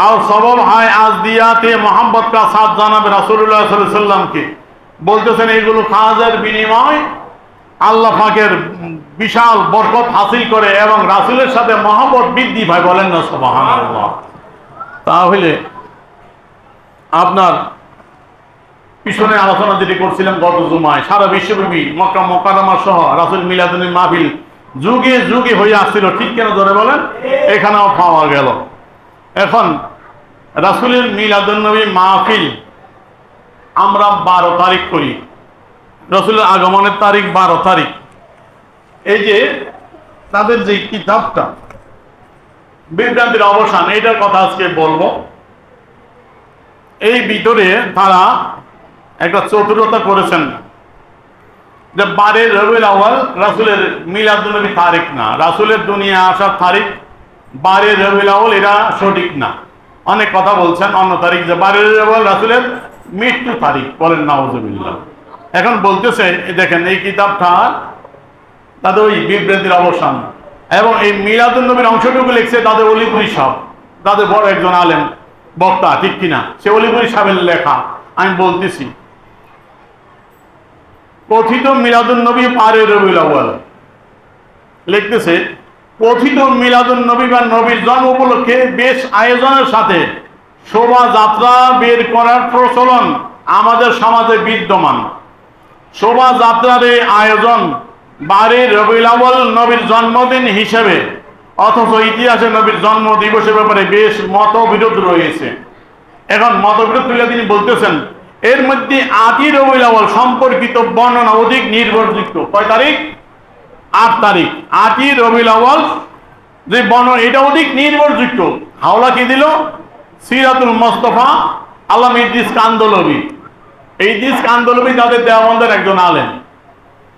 और सबब है आज दियाते मोहब्बत का साथ जानाब रासूलुल्लाह सल्लल्लाहु अलैहि वसल्लम के बोलतेছেন এইগুলো কাজের বিনিময় আল্লাহ পাকের বিশাল বরকত হাসিল করে এবং রাসূলের সাথে মহব্বত বৃদ্ধি পায়, বলেন না সুবহানাল্লাহ। তাহলে আপনার পিছনে আলোচনা যেটি করছিলাম গত জুমায়, সারা বিশ্বব্যাপী মক্কা মুকাররমা সহ রাসূল মিলাদুল মাহফিল যুগে যুগে হয়ে আসছিল, ঠিক কেন ধরে বলেন? এখানেও পাওয়া গেল। এখন রাসূলের মিলাদুন নবী মাহফিল আমরা 12 তারিখ করি, রাসূলের আগমনের তারিখ 12 তারিখ। এই যে তাদের যে কিতাবটা বিভ্রান্তির অবসান, এইটার কথা আজকে বলবো। এই ভিতরে তারা একটা চতুরতা করেছেন যে 12 রবিউল আউয়াল রাসূলের মিলাদুন নবী তারিখ না, রাসূলের দুনিয়া আসার তারিখ 12 রবিউল আউয়াল, এটা সঠিক না। অনেক কথা বলছেন অন্য তারিখ, যে 12 রবিউল আউয়াল রাসূলের মৃত্যু তারিখ, বলেন নাউজুবিল্লাহ। এখন বলতেছে দেখেন এই কিতাবটা তাদের ওই বিভ্রান্তির অবসান, এবং এই মিলাদুন নবীর অংশটুকু লিখছে তাদের অলিপুরি সাহেব, তাদের বড় একজন আলেম বক্তা, ঠিক কিনা? সে অলিপুরি সাহেবের লেখা আমি বলতেছি। কথিত মিলাদুন নবী 12 রবিউল আউয়াল লিখতেছে, কথিত মিলাদুন নবী বা নবীর জন্ম উপলক্ষে বেশ আয়োজনের সাথে শোভাযাত্রা বের করার প্রচলন আমাদের সমাজে বিদ্যমান। শোভাযাত্রার এই আয়োজন 12 রবিউল আউয়াল নবীর জন্মদিন হিসেবে, অথচ ইতিহাসে নবীর জন্ম দিবসের ব্যাপারে বেশ মতবিরোধ রয়েছে। এখন মতবিরোধ তুলে তিনি বলতেছেন, এর মধ্যে 8 রবিউল আউয়াল সম্পর্কিত বর্ণনা অধিক নির্ভরযোগ্য। কয় তারিখ? 8 তারিখ। 8 রবিউল আউয়াল যে বর্ণনা, এটা অধিক নির্ভরযোগ্য। হাওলা কি দিল? সিরাতুল মুস্তাফা আল্লামা ইদ্রিস কান্দলবি। এই ইদ্রিস কান্দলবি তাদের দেওবন্দের একজন আলেম,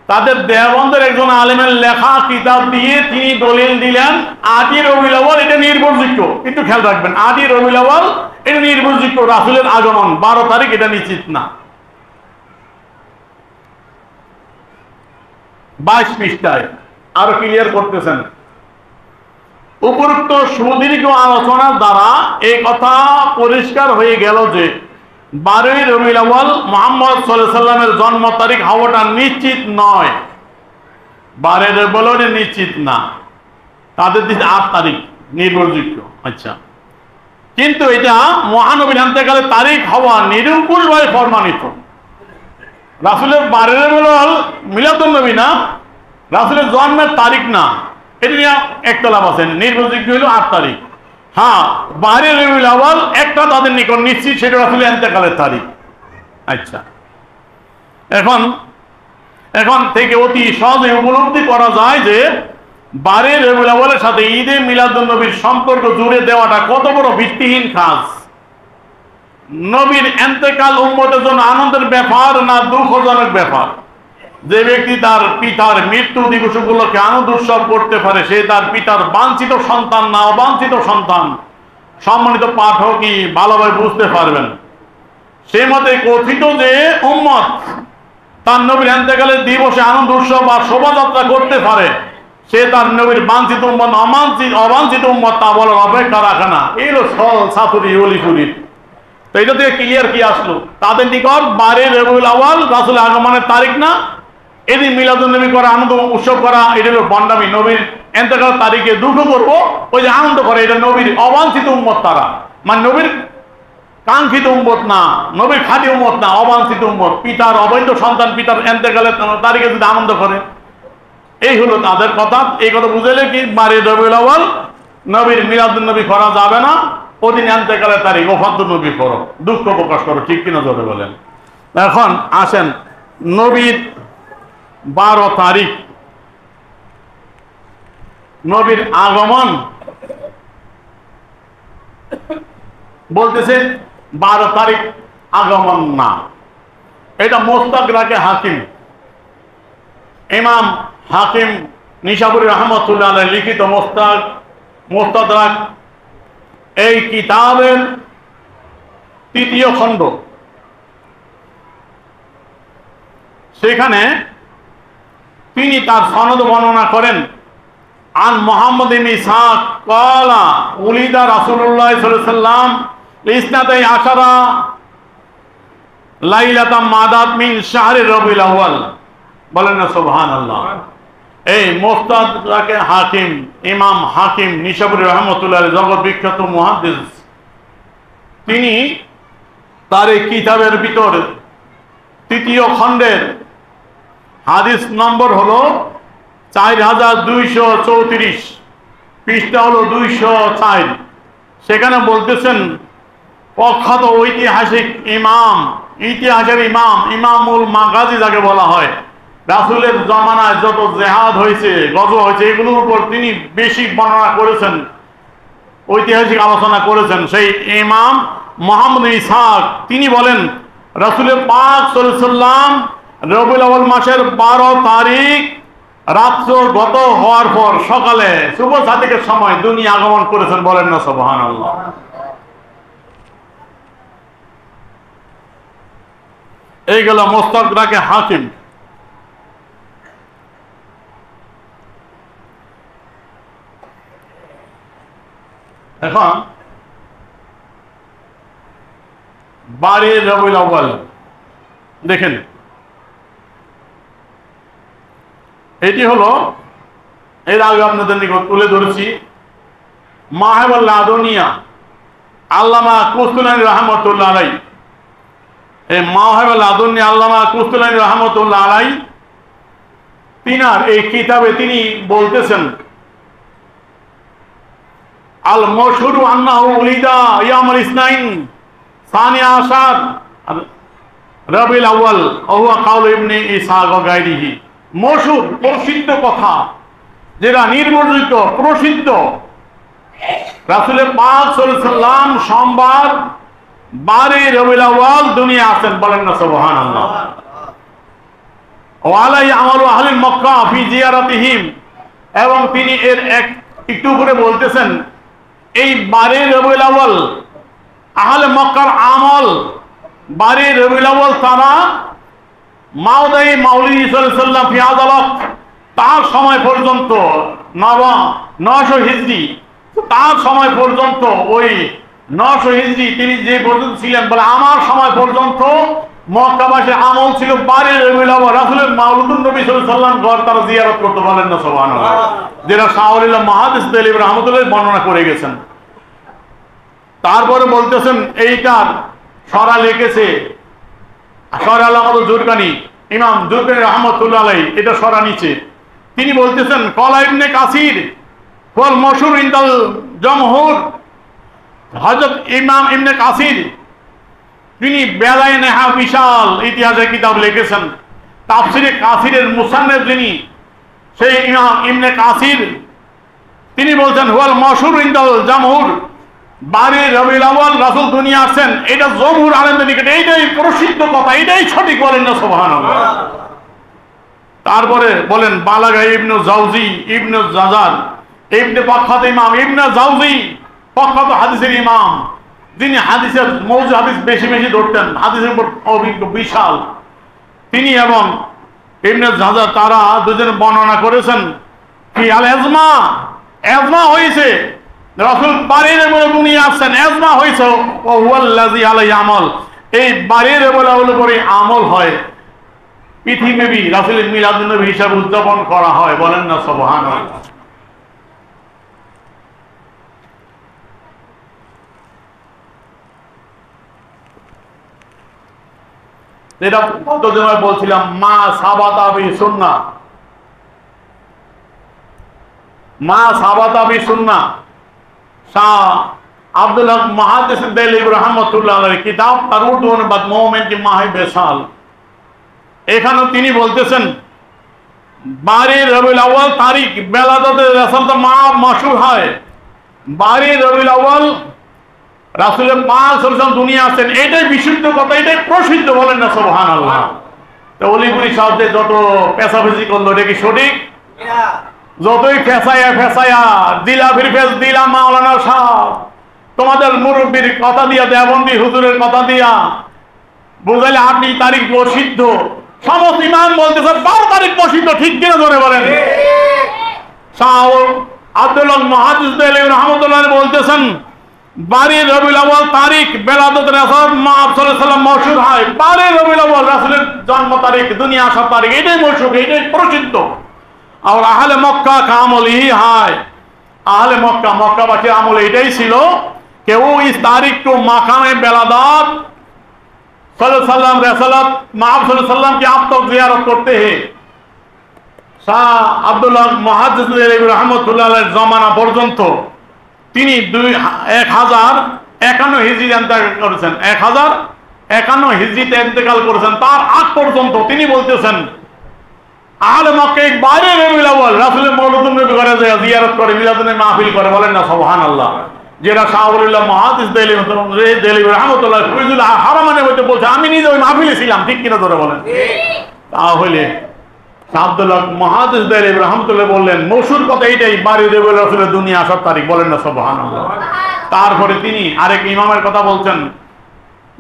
তাদের দেওবন্দের একজন আলেমের লেখা কিতাব দিয়ে তিনি দলিল দিলেন 8 রবিউল আউয়াল এটা নির্ভরযোগ্য। কিন্তু খেয়াল রাখবেন 8 রবিউল আউয়াল এটা নির্ভরযোগ্য, রাসূলের আগমন 12 তারিখ এটা নিশ্চিত না। 22 পৃষ্ঠায় আরো ক্লিয়ার করতেছেন, উপরোক্ত সুদীর্ঘ আলোচনার দ্বারা এই কথা পরিষ্কার হয়ে গেল যে 12 রবিউল আউয়াল মুহাম্মদ সাল্লাল্লাহু আলাইহি সাল্লামের জন্ম তারিখ হওয়াটা নিশ্চিত নয়। 12 রবিউল আউয়াল নিশ্চিত না, তাদের দিকে 8 তারিখ নির্ভরযোগ্য। আচ্ছা, কিন্তু এটা মহানবীর ইন্তেকালের তারিখ হওয়া নিরঙ্কুশভাবে প্রমাণিত। রাসূলের 12 রবিউল আউয়াল মিলাদুন নবী না, রাসূলের জন্মের তারিখ না, এটা নিয়ে একতলাপ আছে। নির্ভরযোগ্য হলো 8 তারিখ। হ্যাঁ, 12 রবিউল আউয়াল একটা তাদের নিকট নিশ্চিত, সেটা রাসূলের ইন্তেকালের তারিখ। আচ্ছা, এখন থেকে অতি সহজে উপলব্ধি করা যায় যে 12 রবিউল আউয়ালের সাথে ঈদে মিলাদুন নবীর সম্পর্ক জুড়ে দেওয়াটা কত বড় ভিত্তিহীন কাজ। নবীর ইন্তেকাল উম্মতের জন্য আনন্দের ব্যাপার না দুঃখজনক ব্যাপার? যে ব্যক্তি তার পিতার মৃত্যু দিবস উপলক্ষে আনন্দ উৎসব করতে পারে, সে তার পিতার বাঞ্ছিত সন্তান না অবাঞ্ছিত সন্তান? সম্মানিত পাঠকই ভালোভাবে বুঝতে পারবেন। সে মতে কথিত যে উম্মত তার নবীর ইন্তেকালের দিবসে আনন্দ উৎসব আর শোভাযাত্রা করতে পারে, সে তার নবীর বাঞ্ছিত উম্মত অবাঞ্ছিত উম্মত তা বলার অপেক্ষা রাখে না। এই হলো সল ছাতুরি অলিপুরির। তো এটা থেকে ক্লিয়ার কি আসলো? তাদের নিকট 12 রবিউল আউয়াল রাসূলের আগমনের তারিখ না, এদিন মিলাদুন নবী করা, আনন্দ উৎসব করা, এটা হলো বন্ডামি। নবীর ইন্তেকালের তারিখে দুঃখ করবো, ওই যে আনন্দ করে, এটা নবীর অবাঞ্ছিত উম্মত তারা, মানে নবীর কাঙ্ক্ষিত উম্মত না, নবীর খাঁটি উম্মত না, অবাঞ্ছিত উম্মত। পিতার অবৈধ সন্তান পিতার ইন্তেকালের তারিখে যদি আনন্দ করে, এই হলো তাদের কথা। এই কথা বুঝাইলে কি 12 রবিউল আউয়াল নবীর মিলাদুন নবী করা যাবে না, ওদিন ইন্তেকালের তারিখ ওফাতুন নবী করো, দুঃখ প্রকাশ করো, ঠিক কিনা জোরে বলেন। এখন আসেন নবীর 12 তারিখ, নবীর আগমন বলতেছে 12 তারিখ আগমন না, এটা মুস্তাদরাকে হাকিম, ইমাম হাকিম নিশাপুরী রহমতুল্লাহ আলাইহি লিখিত মুস্তাদরাক এই কিতাবের 3য় খণ্ড। সেখানে তিনি তার সনদ বর্ণনা করেন, আন মুহাম্মদ ইবনে ইসহাক ক্বালা উলিদা রাসূলুল্লাহ সাল্লাল্লাহু আলাইহি ওয়াসাল্লাম লিসনাতাই আশারা লাইলাতাম মাদাত মিন শাহরি রবিউল আউয়াল। বলেন না সুবহানাল্লাহ। এই মুস্তাদরাকে হাকিম, ইমাম হাকিম নিশাপুরী রহমতুল্লাহ আলাইহি জগৎ বিখ্যাত মুহাদ্দিস, তিনি তার এই কিতাবের ভিতর 3য় খণ্ডের হাদিস নম্বর হলো 4234, পৃষ্ঠা হলো 204। সেখানে বলতেছেন, প্রখ্যাত ঐতিহাসিক ইমাম, ইতিহাসের ইমাম, ইমামুল মাগাজি যাকে বলা হয়, রাসূলের জামানায় যত জিহাদ হয়েছে, গজওয়া হয়েছে, এগুলোর উপর তিনি বেশি বর্ণনা করেছেন, ঐতিহাসিক আলোচনা করেছেন। সেই ইমাম মুহাম্মদ ইসহাক তিনি বলেন, রাসূল পাক সাল্লাল্লাহু আলাইহি ওয়াসাল্লাম রবিউল আউয়াল মাসের 12 তারিখ রাত্র গত হওয়ার পর সকালে শুভ সাদিকের সময় দুনিয়া আগমন করেছেন, বলেন না সুবহানাল্লাহ। এই গেল মুস্তাদরাকে হাকিম। এখন 12 রবিউল আউয়াল দেখেন, এটি হলো এর আগে আপনাদের নিকট তুলে ধরেছি মাহবুল লাদুনিয়া আল্লামা কুস্তুলানী রহমতুল্লাহ আলাইহি। এই মাহবুল লাদুনিয়া আল্লামা কুস্তুলানী রহমতুল্লাহ আলাইহি তিনার এই কিতাবে তিনি বলতেছেন, আল মশহুর আন্নাহু উলিদা ইয়াউমুল ইসনাইন সানিয়া আশার রবিউল আউয়াল ওয়া হুয়া কাউল ইবনে ইসহাক ওয়া গায়রিহি। মশহুর প্রসিদ্ধ কথা, যেটা নির্ভরযোগ্য প্রসিদ্ধ, রাসূল পাক সাল্লাল্লাহু আলাইহি ওয়াসাল্লাম সোমবার 12 রবিউল আউয়াল দুনিয়া আসেন, বলেন না সুবহানাল্লাহ। ওয়া আলাই আমালু আহলি মক্কা ফি জিয়ারাতিহিম, এবং তিনি এর একটু করে বলতেছেন এই 12 রবিউল আউয়াল আহলে মক্কার আমল 12 রবিউল আউয়াল তারা মাউদাই মাউলিদ সাল্লাল্লাহু আলাইহি ওয়াসাল্লাম ফি আদালত, তার সময় পর্যন্ত 900 হিজরি, তার সময় পর্যন্ত ওই 900 হিজরি তিনি যে পর্যন্ত ছিলেন, বলে আমার সময় পর্যন্ত মক্কাবাসীর আমল ছিল 12 রবিউল আউয়াল রাসূলের মাউলুদুন নবী সাল্লাল্লাহু আলাইহি ওয়াসাল্লাম ঘর তারা জিয়ারত করতে, বলেন না সুবহানাল্লাহ। যেটা শাহওয়ালিল্লাহ মুহাদ্দিস দেলিব রাহমাতুল্লাহ বর্ণনা করে গেছেন। তারপরে বলতেছেন এইটার সরা লিখেছে সরা আলামত জুরকানি, ইমাম জুরকানি রাহমাতুল্লাহ আলাইহি, এটা সরা নিচে তিনি বলতেছেন কলা ইবনে কাসির ওয়াল মশহুর ইনদাল জমহুর, হযরত ইমাম ইবনে কাসির তিনি বেলায়ে নেহা বিশাল ইতিহাসের কিতাব লিখেছেন, তাফসিরে কাসিরের মুসান্নিফ যিনি সেই ইমাম ইবনে কাসির, তিনি বলছেন ওয়াল মশহুর ইনদাল জমহুর 12 রবিউল আউয়াল রাসূল দুনিয়া আসেন, এটা জমহুর আলেমদের নিকট এইটাই প্রসিদ্ধ কথা, এইটাই সঠিক, বলেন না সুবহানাল্লাহ। তারপরে বলেন বালাগা ইবনে জাওজি ইবনে জাজার ইবনে পাখাত ইমাম ইবনে জাওজি পাখাত হাদিসের ইমাম, যিনি হাদিসের মৌজু হাদিস বেশি বেশি ধরতেন, হাদিসের উপর অভিজ্ঞ বিশাল তিনি, এবং ইবনে জাজার তারা দুজন বর্ণনা করেছেন কি আল ইজমা, ইজমা হয়েছে রাসূল 12 রবিউল দুনিয়া আসেন, ইজমা হয়েছে ওয়া হুয়াল্লাযী আলাইহি আমল, এই 12 রবিউল আউয়ালের পরে আমল হয়, পৃথিবীব্যাপী রাসূলের মিলাদুন নবী হিসাবে উদযাপন করা হয়, বলেন না সুবহানাল্লাহ। যেটা প্রথমে বলছিলাম মা সাবাতা বি সুন্নাহ, মা সাবাতা বি সুন্নাহ, শাহ আব্দুল হক মুহাদ্দিস দেলিব রাহমাতুল্লাহ আলাইহি কিতাব তার উর্দু অনুবাদ মোমেন কি মাহে বেসাল। এখানে তিনি বলতেছেন 12 রবিউল আউয়াল তারিখ বেলাদতে রাসূল তো মাশহুর হয়, 12 রবিউল আউয়াল রাসূলের পাক সাল্লাল্লাহু আলাইহি ওয়াসাল্লাম দুনিয়া আসেন, এটাই বিশুদ্ধ কথা, এটাই প্রসিদ্ধ, বলেন না সুবহানাল্লাহ। তো অলিপুরি সাহেব যত পেশাফেজি করলো এটা কি সঠিক? যতই ফেসায়া দিলা ফিরফেস দিলা মাওলানা সাহেব, তোমাদের মুরব্বীর কথা দিয়া দেবন্দি হুজুরের কথা দিয়া বুঝাইলে আপনি তারিখ প্রসিদ্ধ, সমস্ত ইমাম বলতেছে 12 তারিখ প্রসিদ্ধ, ঠিক কিনা ধরে বলেন। শাহ আব্দুল হক মুহাদ্দিস দেলিব রাহমাতুল্লাহ বলতেছেন 12 রবিউল আউয়াল তারিখ বেলাদত রাসূল সাল্লাল্লাহু আলাইহি ওয়াসাল্লাম মশহুর হয়, 12 রবিউল আউয়াল রাসূলের জন্ম তারিখ দুনিয়া আসার তারিখ, এটাই মশহুর, এটাই প্রসিদ্ধ। আর আহলে মক্কা কামল ই হয়, আহলে মক্কা মক্কাবাসীর আমল এটাই ছিল কেউ ইস তারিখ को मकाम बेलादत सल्लल्लाहु अलैहि वसल्लम रसूलत महबूब सल्लल्लाहु अलैहि वसल्लम की आप तक जियारत करते हैं। শাহ আব্দুল হক মুহাদ্দিস রাহমাতুল্লাহ আলাইহির জামানা পর্যন্ত তিনি 1051 হিজরি ইন্তেকাল করেছেন, 1051 হিজরিতে ইন্তেকাল করেছেন। তার আগ পর্যন্ত তিনি বলতেছেন আহলে মক্কা 12 রবিউল আউয়াল রাসূলের মাউলুদুন নবী ঘরে যায় জিয়ারত করে, মিলাদুন নবী মাহফিল করে, বলেন না সুবহানাল্লাহ। যেটা শাহুল্লাহ মুহাদ্দিস দেহলভী রাহমাতুল্লাহ ফয়জুল হারামানের মধ্যে বলছে, আমি নিজে ওই মাহফিলে ছিলাম, ঠিক কিনা ধরে বলেন? তাহলে আব্দুল্লাহ মুহাদ্দিস দেহলভী রাহমাতুল্লাহ বললেন মশহুর কথা এইটাই, বাড়ি রবিউল রাসূলের দুনিয়া আসার তারিখ, বলেন না সুবহানাল্লাহ। তারপরে তিনি আরেক ইমামের কথা বলছেন,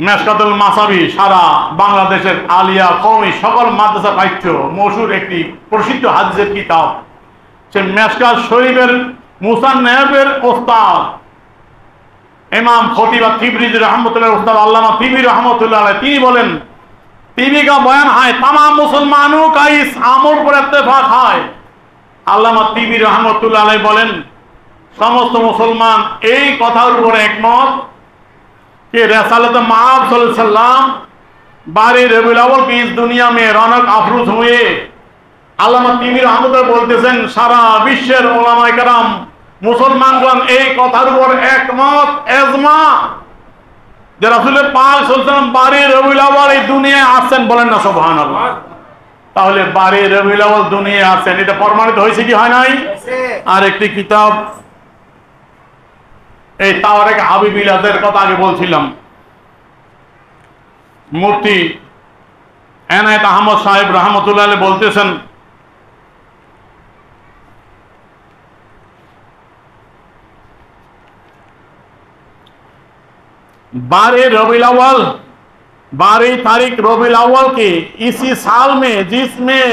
মেশকাতুল মাসাবি সারা বাংলাদেশের আলিয়া কওমি সকল মাদ্রাসা পাঠ্য মশহুর একটি প্রসিদ্ধ হাদিসের কিতাব। সে মেশকাত শরীফের মুসান্নাফের ওস্তাদ ইমাম খতিব তিবরিজি रहमतुल्लाह उस्ताद अल्लामा तिबरी रहमतुल्लाह अलैह তিনি বলেন, तिबरी का बयान है तमाम मुसलमानों का इस अमर पर इत्तेफाक है। अल्लामा तिबरी रहमतुल्लाह अलैह বলেন समस्त मुसलमान এই কথার উপর একমত कि रसूलुल्लाह माब सल्लल्लाहु अलैहि वसल्लम 12 रबीउल अव्वल की इस दुनिया में रौनक अफरोज हुए। अल्लामा तिबरी रहमतुल्लाह বলতেছেন সারা বিশ্বের উলামায়ে কেরাম মুসলমানগণ এই কথার উপর একমত এজমা যে রাসূল পাক সাল্লাল্লাহু আলাইহি ওয়াসাল্লাম 12 রবিউল আউয়াল এই দুনিয়ায় আসেন, বলেন না সুবহানাল্লাহ। তাহলে 12 রবিউল আউয়াল দুনিয়ায় আসেন, এটা প্রমাণিত হয়েছে কি হয় নাই? আর একটি কিতাব এই তাওয়ারেক হাবিবিলাদের কথা আগে বলছিলাম, মুফতি এনায়েত আহমদ সাহেব রাহমাতুল্লাহ আলাইহি বলতেছেন बारह रबीउल अव्वल 12 तारीख रबीउल अव्वल के इसी साल में जिसमें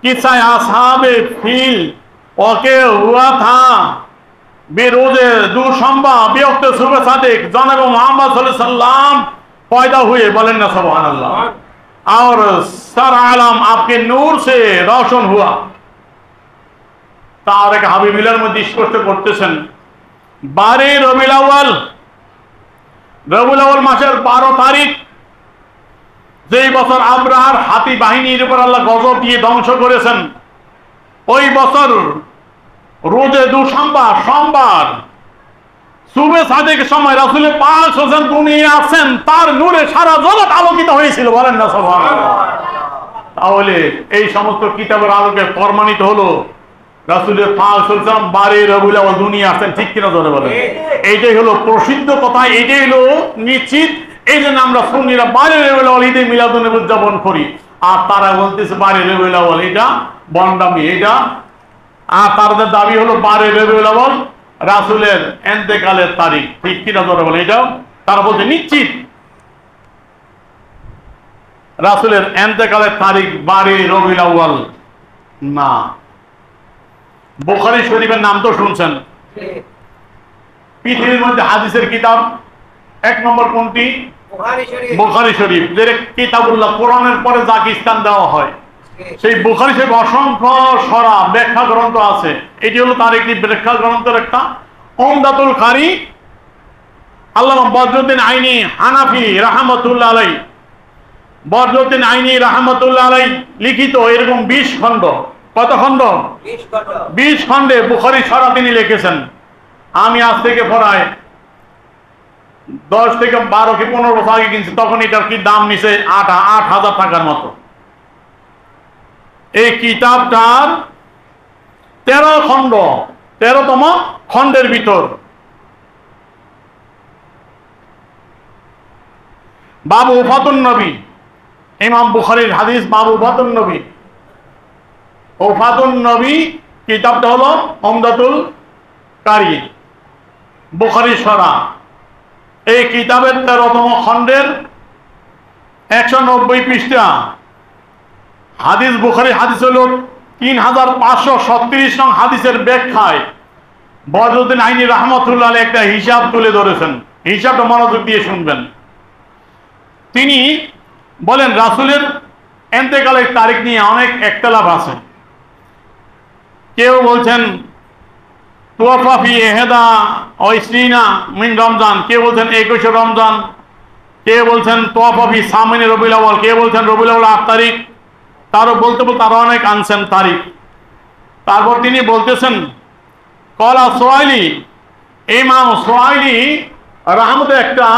किस्सा असहाबे फील वाक़े हुआ था बेरोजे दूशंबा बेवक्त सुबह सादिक जनाब मोहम्मद सल्लल्लाहु अलैहि वसल्लम पैदा हुए, बोलें ना सुभान अल्लाह, और सर आलम आपके नूर से रोशन हुआ। तारिक हाबिबिल्लाहर मध्य स्पष्ट करतेছেন 12 রবিউল আউয়াল রবিউল আউয়াল মাসের 12 তারিখ যেই বছর আবরাহার হাতি বাহিনীর উপর আল্লাহ গজব দিয়ে ধ্বংস করেছেন, ওই বছর রোজে সোমবার সুবে সাদিক সময় রাসূল পাক সাল্লাল্লাহু আলাইহি ওয়াসাল্লাম দুনিয়ায় আসেন, তার নূরে সারা জগৎ আলোকিত হয়েছিল, বলেন না সুবহানাল্লাহ। তাহলে এই সমস্ত কিতাবের আলোকে প্রমাণিত হলো রাসূল পাক সাল্লাল্লাহু আলাইহি ওয়াসাল্লাম 12 রবিউল আউয়াল দুনিয়ায় আসেন, ঠিক কিনা ধরে বলেন? এইটাই হলো প্রসিদ্ধ কথা, এইটাই হলো নিশ্চিত। এই জন্য আমরা সুন্নিরা 12 রবিউল আউয়াল ঈদে মিলাদুন নবী উদযাপন করি, আর তারা বলতেছে 12 রবিউল আউয়াল এটা বন্ডামি, এটা আর তাদের দাবি হলো 12 রবিউল আউয়াল রাসূলের ইন্তেকালের তারিখ, ঠিক কিনা ধরে বলে? এটাও তারা বলছে নিশ্চিত রাসূলের ইন্তেকালের তারিখ 12 রবিউল আউয়াল না। বুখারী শরীফের নাম তো শুনছেন, পৃথিবীর মধ্যে হাদিসের কিতাব 1 নম্বর কোনটি? বুখারী শরীফ, যে কিতাবুল্লাহ, কোরআনের পরে যাকে স্থান দেওয়া হয়, সেই বুখারী শরীফ অসংখ্য সরা ব্যাখ্যা গ্রন্থ আছে। এটি হলো তার একটি ব্যাখ্যা গ্রন্থের একটা উমদাতুল কারি। আল্লামা বদরুদ্দিন আইনি হানাফি রাহমাতুল্লাহ আলাইহি, বদরুদ্দিন আইনি রাহমাতুল্লাহ আলাইহি লিখিত এরকম 20 খণ্ড, কত খণ্ড? 20 খণ্ডে বুখারী সরা তিনি লিখেছেন। আমি আজ থেকে প্রায় 10 থেকে 12 কি 15 বছর আগে কিনছি, তখন এটার কি দাম নিছে 8,000 টাকার মতো। এই কিতাবটার 13 খণ্ড, 13তম খণ্ডের ভিতর বাবু ওফাতুন নবী, ইমাম বুখারীর হাদিস বাবু ওফাতুন নবী, ওফাতুন নবী কিতাবটা হলো উমদাতুল কারি, বুখারী সরা। এই কিতাবের 13তম খণ্ডের 190 পৃষ্ঠা হাদিস, বুখারী হাদিস হলো 3536 নং হাদিসের ব্যাখ্যায় বদরুদ্দিন আইনি রাহমাতুল্লাহ আলাইহি একটা হিসাব তুলে ধরেছেন। হিসাবটা মনোযোগ দিয়ে শুনবেন। তিনি বলেন রাসূলের ইন্তেকালের তারিখ নিয়ে অনেক ইখতিলাফ আছে। কেউ বলছেন তুওয়াফা ফি 21 মিন রমজান, কেউ বলছেন 21 রমজান, কেউ বলছেন তুওয়াফা ফি 8 রবিউল আউয়াল, কেউ বলছেন রবিউল আউয়াল 8 তারিখ, তারও বলতে তারা অনেক আনছেন তারিখ। তারপর তিনি বলতেছেন কলা সোয়াইলি, ইমাম সোয়াইলি রাহমতে একটা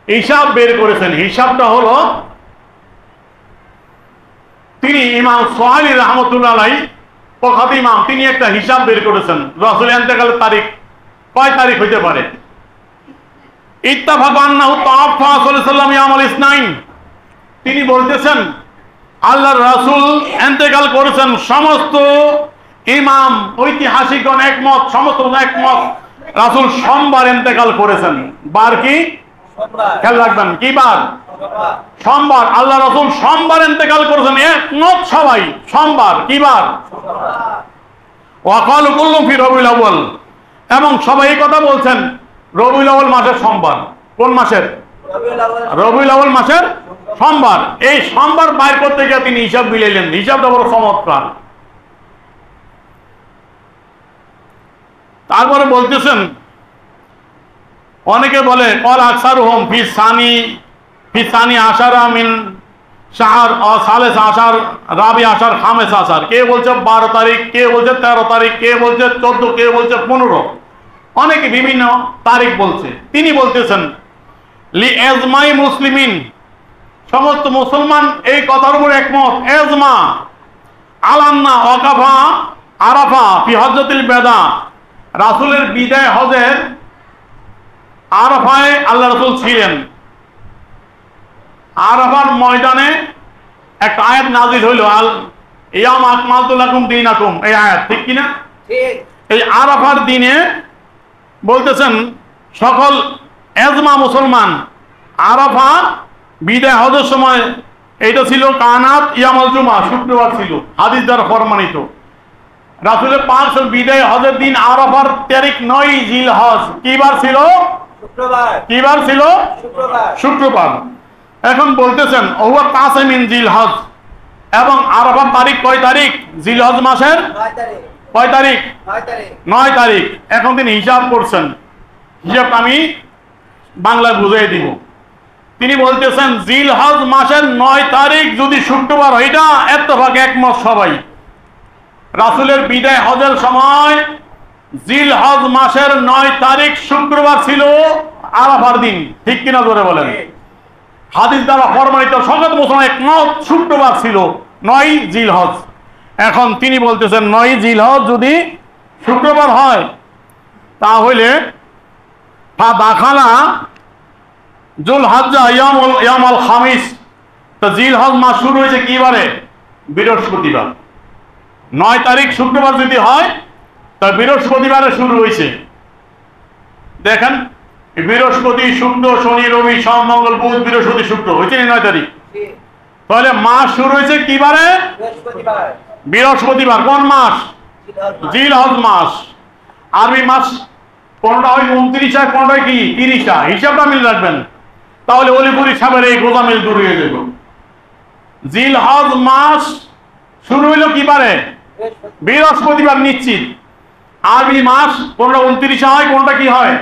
হিসাব বের করেছেন। হিসাবটা হলো, তিনি ইমাম সোয়াইলি রাহমাতুল্লাহ আলাইহি প্রখ্যাত ইমাম, তিনি একটা হিসাব বের করেছেন রাসূল ইন্তেকালের তারিখ কয় তারিখ হইতে পারে। ইত্তাফাকা আন্নাহু তাওয়াফা সাল্লাল্লাহু আলাইহি ওয়াসাল্লাম ইয়াউমুল ইসনাইন। তিনি বলতেছেন আল্লাহর রাসূল ইন্তেকাল করেছেন, সমস্ত ইমাম ঐতিহাসিকগণ একমত, সমস্ত একমত, রাসূল সোমবার ইন্তেকাল করেছেন। বার কি? খেয়াল রাখবেন, কি বার? সোমবার। আল্লাহ রাসূল সোমবার ইন্তেকাল করেছেন, একমত সবাই, সোমবার। কি বার? ওয়াকালু কুল্লুম ফি রবিউল আউয়াল, এবং সবাই এই কথা বলছেন রবিউল আউয়াল মাসের সোমবার। কোন মাসের? রবিউল আউয়াল মাসের সোমবার। এই সোমবার বাইর করতে গিয়ে তিনি হিসাব মিলাইলেন, হিসাবটা বড় চমৎকার। তারপরে বলতেছেন, অনেকে বলে কল আকসারুহুম ফি সানি আশারা মিন শাহর সালেস আশার রাবি আশার খামেস আশার। কে বলছে 12 তারিখ, কে বলছে 13 তারিখ, কে বলছে 14, কে বলছে 15, অনেকে বিভিন্ন তারিখ বলছে। তিনি বলতেছেন লি এজমাই মুসলিমিন, সমস্ত মুসলমান এই কথার উপর একমত। এজমা আলান্না ওয়াকাফা আরাফা ফি হজ্জাতিল বেদা, রাসূলের বিদায় হজের আরাফায় আল্লাহ রাসূল ছিলেন। আরাফার ময়দানে একটা আয়াত নাযিল হইল, আল ইয়াউমা আকমালতু লাকুম দীনাকুম, এই আয়াত, ঠিক কিনা? ঠিক। এই আরাফার দিনে বলতেছেন সকল এজমা মুসলমান, আরাফা বিদায় হজের সময় এইটা ছিল কানাত ইয়ামাল জুমা, শুক্রবার ছিল, হাদিস দ্বারা প্রমাণিত। রাসূলের পাক বিদায় হজের দিন আরাফার তারিখ 9 জিলহজ। কি বার ছিল? শুক্রবার। কি বার ছিল? শুক্রবার। শুক্রবার। এখন বলতেছেন ওহুয়া কাসেমিন জিলহজ, এবং আরাফার তারিখ কয় তারিখ? জিলহজ মাসের 9 তারিখ। কয় তারিখ? 9 তারিখ। এখন তিনি হিসাব করছেন, হিসাব আমি বাংলায় বুঝিয়ে দিব। তিনি বলতেছেন জিলহজ মাসের 9 তারিখ যদি শুক্রবার হয়, এটা ইত্তেফাক একমত সবাই। রাসূলের বিদায় হজের সময় জিলহজ মাসের 9 তারিখ শুক্রবার ছিল, আরাফার দিন, ঠিক কিনা জোরে বলেন? হাদিস দ্বারা প্রমাণিত, সকল মুসলমান একমত, শুক্রবার ছিল 9 জিলহজ। এখন তিনি বলতেছেন 9 জিলহজ যদি শুক্রবার হয়, তাহলে দাখালা জুলহজ্জা ইয়ামুল খামিস, তো জিলহজ মাস শুরু হয়েছে কি বারে? বৃহস্পতিবার। 9 তারিখ শুক্রবার যদি হয়, তা বৃহস্পতিবারে শুরু হয়েছে। দেখেন, বৃহস্পতি, শুক্র, শনি, রবি, সোম, মঙ্গল, বুধ, বৃহস্পতি, শুক্র হয়েছে 9 তারিখ। তাহলে মাস শুরু হয়েছে কি বারে? বৃহস্পতিবার। কোন মাস? জিলহজ মাস। আরবি মাস কোনটা হয় 29, কোনটা কি 30, হিসাবটা মিল রাখবেন, তাহলে অলিপুর হিসাবের এই গোজামিল দূর হয়ে যাবে। জিলহজ মাস শুরু হইল কি বারে? বৃহস্পতিবার, নিশ্চিত। আরবি মাস কোনটা 29 হয়, কোনটা কি হয়?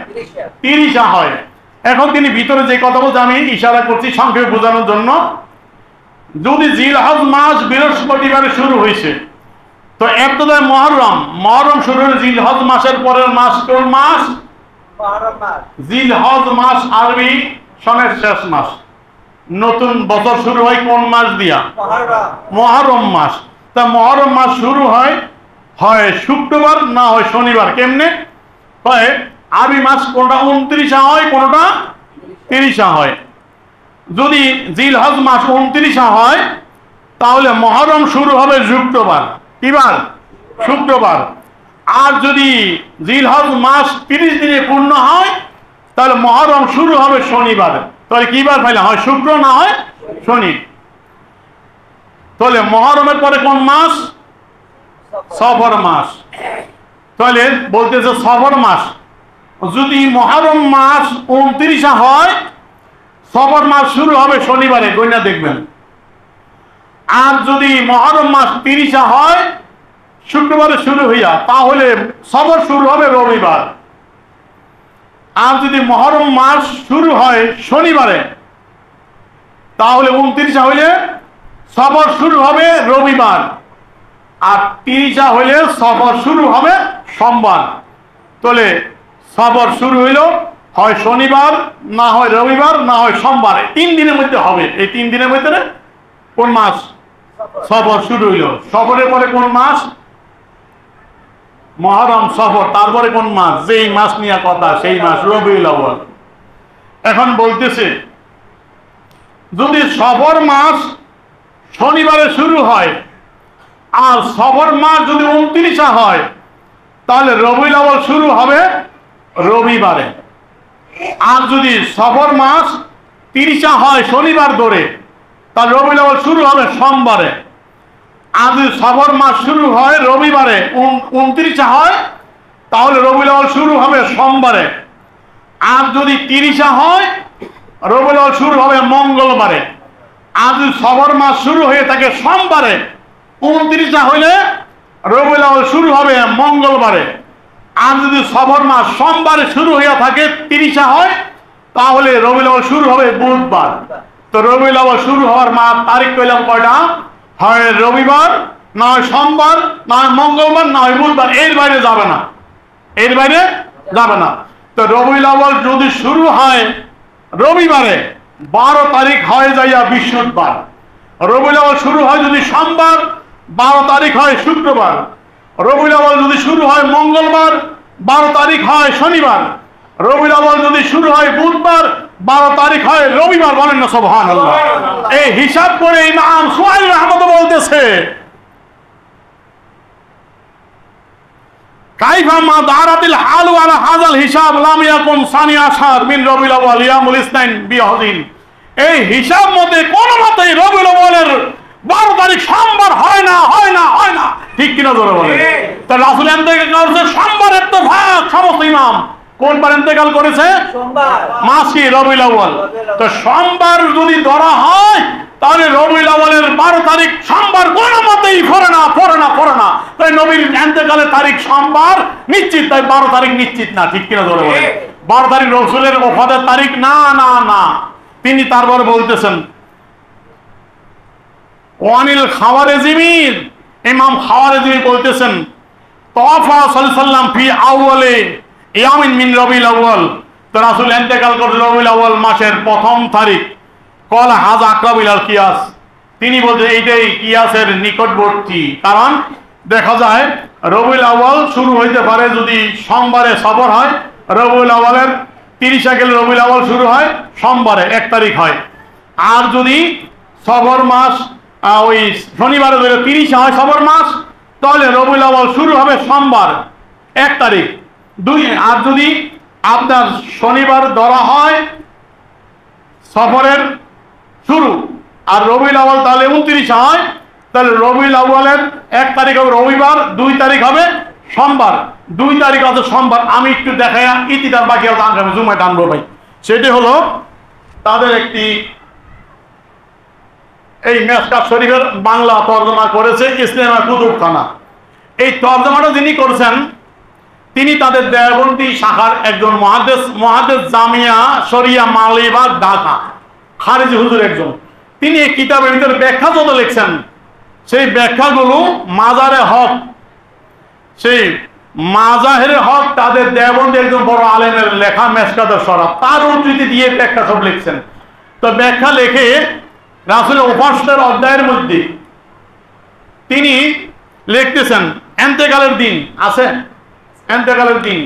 30 হয়। এখন তিনি ভিতরে যে কথা বলছে আমি ইশারা করছি সংক্ষেপে বোঝানোর জন্য। যদি জিলহজ মাস বৃহস্পতিবারে শুরু হয়েছে, তো ইবতিদায়ে মুহররম, মুহররম শুরু হলো জিলহজ মাসের পরের মাস। কোন মাস? মুহররম মাস। জিলহজ মাস আরবি সনের শেষ মাস। নতুন বছর শুরু হয় কোন মাস দিয়া? মুহররম মাস। তা মুহররম মাস শুরু হয় শুক্রবার, না হয় শনিবার। কেমনে হয়? আরবি মাস কোনটা 29 হয়, কোনটা 30 হয়। যদি জিলহজ মাস 29 হয়, তাহলে মুহররম শুরু হবে শুক্রবার। কি বার? শুক্রবার। আর যদি জিলহজ মাস 30 দিনে পূর্ণ হয়, তাহলে মুহররম শুরু হবে শনিবার। তাহলে কি বার পাইলে হয়? শুক্র, না হয় শনি। তাহলে মুহররমের পরে কোন মাস? সফর মাস। তাহলে বলতেছে সফর মাস যদি মুহররম মাস 29 হয়, সফর মাস শুরু হবে শনিবারে, গইনা দেখবেন। আর যদি মুহররম মাস 30 হয়, শুক্রবারে শুরু হইয়া, তাহলে সফর শুরু হবে রবিবার। আর যদি মুহররম মাস শুরু হয় শনিবারে, তাহলে 29 হইলে সফর শুরু হবে রবিবার। আর 30 হইলে সফর শুরু হবে সোমবার। তাহলে সফর শুরু হইল হয় শনিবার, না হয় রবিবার, না হয় সোমবার। 3 দিনের মধ্যে হবে। এই 3 দিনের মধ্যে কোন মাস? সফর শুরু হইল। সফরের পরে কোন মাস? মুহররম, সফর, তারপরে কোন মাস? যেই মাস নিয়ে কথা, সেই মাস রবিউল আউয়াল। এখন বলতেছে যদি সফর মাস শনিবারে শুরু হয় আর সফর মাস যদি 29 হয় তাহলে রবিউল আউয়াল শুরু হবে রবিবারে। আর যদি সফর মাস 30 হয় শনিবার ধরে তাহলে রবিউল আউয়াল শুরু হবে সোমবারে। আর যদি সফর মাস শুরু হয় রবিবারে 29 হয় তাহলে রবিউল আউয়াল শুরু হবে সোমবারে। আর যদি 30 হয় রবিউল আউয়াল শুরু হবে মঙ্গলবারে। আর যদি সফর মাস শুরু হয়ে থাকে সোমবারে 29 হইলে রবিউল আউয়াল শুরু হবে মঙ্গলবারে। আর যদি সফর মাস সোমবারে শুরু হয়ে থাকে 30 হয় তাহলে রবিউল আউয়াল শুরু হবে বুধবার। তো রবিউল আউয়াল শুরু হওয়ার তারিখ কইলাম কয়টা? হয় রবিবার, না হয় সোমবার, না হয় মঙ্গলবার, না হয় বুধবার। এর বাইরে যাবে না, এর বাইরে যাবে না। তো রবিউল আউয়াল যদি শুরু হয় রবিবারে 12 তারিখ হয়ে যাইয়া বৃহস্পতিবার। রবিউল আউয়াল শুরু হয় যদি সোমবার 12 তারিখ হয় শুক্রবার। রবিউল আউয়াল যদি শুরু হয় মঙ্গলবার 12 তারিখ হয় শনিবার। রবিউল আউয়াল যদি শুরু হয় বুধবার 12 তারিখ হয় রবিবার। বলেন না সুবহানাল্লাহ। এই হিসাব করে ইমাম সুহাইল আহমদ বলতেছে কাইফা মা দারাতিল হালু আলা হাযাল হিসাব লাম ইয়াকুন সানি আশার মিন রবিউল আউয়াল ইয়ামুল ইসনাইন বিহদিন। এই হিসাব মতে কোন মতেই রবিউল আউয়ালের 12 তারিখ সোমবার হয় না, হয় না, হয় না। ঠিক কিনা জোরে বলেন? তা রাসূল ইন্তেকাল করেছে সোমবার। ইত্তেফাক সমস্ত ইমাম কোন বার ইন্তেকাল করেছে? সোমবার মাসি রবিউল আউয়াল। তো সোমবার যদি ধরা হয় তাহলে রবিউল আউয়ালের 12 তারিখ সোমবার কোন মতেই পড়ে না, পড়ে না, পড়ে না। তাই নবীর ইন্তেকালের তারিখ সোমবার নিশ্চিত, তাই 12 তারিখ নিশ্চিত না। ঠিক কিনা জোরে বলেন? 12 তারিখ রাসূলের ওফাতের তারিখ না, না, না। তিনি তারপর বলতেছেন ওয়ানিল খাওয়ারিজিমির, ইমাম খাওয়ারিজি বলতেছেন তাওয়াফা সাল্লাল্লাহু আলাইহি ওয়াসাল্লাম ফি আউয়ালে ইয়ামিন মিন রবিউল আউয়াল। তো রাসূল ইন্তেকাল করেছেন রবিউল আউয়াল মাসের প্রথম তারিখ। কল হাযা আকরাবু ইলাল কিয়াস, তিনি বলতে এইটাই কিয়াসের নিকটবর্তী। কারণ দেখা যায় রবিউল আউয়াল শুরু হইতে পারে যদি সোমবারে সফর হয়, রবিউল আউয়ালের 30 গেলে রবিউল আউয়াল শুরু হয় সোমবারে 1 তারিখ হয়। আর যদি সফর মাস ওই শনিবারে ধরে 30 হয় সফর মাস তাহলে রবিউল আউয়াল শুরু হবে সোমবার 1 তারিখ 2। আর যদি আপনার শনিবার ধরা হয় সফরের শুরু আর রবিউল আউয়াল তাহলে 29 হয়, তাহলে রবিউল আউয়ালের 1 তারিখ হবে রবিবার, 2 তারিখ হবে সোমবার। 2 তারিখ আছে সোমবার। আমি একটু দেখাই ইতিহাস, বাকি আমি জুমায় টানবো ভাই। সেটি হলো তাদের একটি এই মেশকাত শরীফের বাংলা তর্জমা করেছে ইসলামী কুতুবখানা। এই তর্জমাটা যিনি করেছেন তিনি তাদের দেওবন্দি শাখার একজন মুহাদ্দিস জামিয়া শরিয়া মালিবাগ ঢাকা খারিজি হুজুর একজন। তিনি এই কিতাবের ভিতরে ব্যাখ্যা যত লিখছেন সেই ব্যাখ্যাগুলো মাজারে হক, সেই মাজাহের হক তাদের দেওবন্দি একজন বড় আলেমের লেখা মেশকাতের শরফ, তার উদ্ধৃতি দিয়ে ব্যাখ্যা সব লিখছেন। তো ব্যাখ্যা লিখে রাসূলের উপাসনার অধ্যায়ের মধ্যে তিনি লিখতেছেন ইন্তেকালের দিন আছে, ইন্তেকালের দিন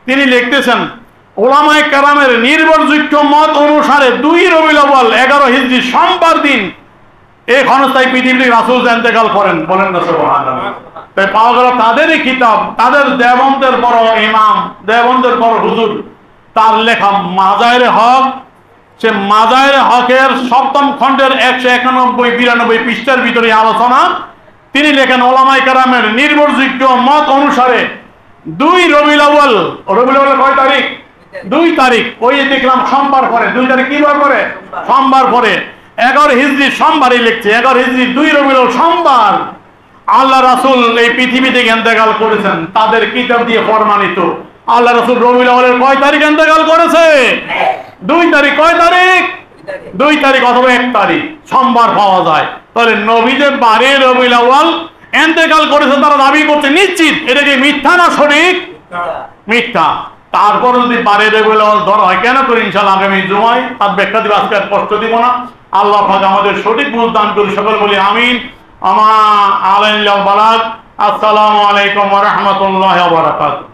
তিনি লিখতেছেন উলামায়ে কেরামের নির্ভরযোগ্য মত অনুসারে 2 রবিউল আউয়াল 11 হিজরি সোমবার দিন এই ক্ষণস্থায়ী পৃথিবীতে রাসূল ইন্তেকাল করেন। বলেন না সুবহানাল্লাহ। তাই পাওয়া গেল তাদেরই কিতাব, তাদের দেওবন্দের বড় ইমাম, দেওবন্দের বড় হুজুর, তার লেখা মাজাহির হক। সে মাজাহির হকের 7ম খণ্ডের 191-92 পৃষ্ঠার ভিতরে আলোচনা তিনি লেখেন উলামায়ে কেরামের নির্ভরযোগ্য মত অনুসারে 2 রবিউল আউয়াল। রবিউল আউয়াল কয় তারিখ? 2 তারিখ। ওই দেখলাম সোমবার পরে 2 তারিখ কি বার পরে? সোমবার পরে 11 হিজরি সোমবারই লিখছে। 11 হিজরি 2 রবিউল আউয়াল সোমবার আল্লাহ রাসূল এই পৃথিবী থেকে ইন্তেকাল করেছেন। তাদের কিতাব দিয়ে প্রমাণিত আল্লাহ রাসূল রবিউল আউয়ালের কয় তারিখ ইন্তেকাল করেছে? 2 তারিখ। কয় তারিখ? 2 তারিখ অথবা 1 তারিখ সোমবার পাওয়া যায়। তাহলে নবীদের বারে রবিউল আউয়াল ইন্তেকাল করেছে তারা দাবি করছে নিশ্চিত। এটা কি মিথ্যা না সঠিক? মিথ্যা। তারপর যদি বারে রবিউল আউয়াল ধরা হয় কেন করে ইনশাআল্লাহ আগামী জুমায় তার ব্যাখ্যা দিব। আজকে আর কষ্ট দিব না। আল্লাহ পাক আমাদের সঠিক বুঝ দান করি। সকল বলি আমিন। আমা আলাইহিল বালাগ। আসসালামু আলাইকুম ওয়া রাহমাতুল্লাহি ওয়া বারাকাতুহু।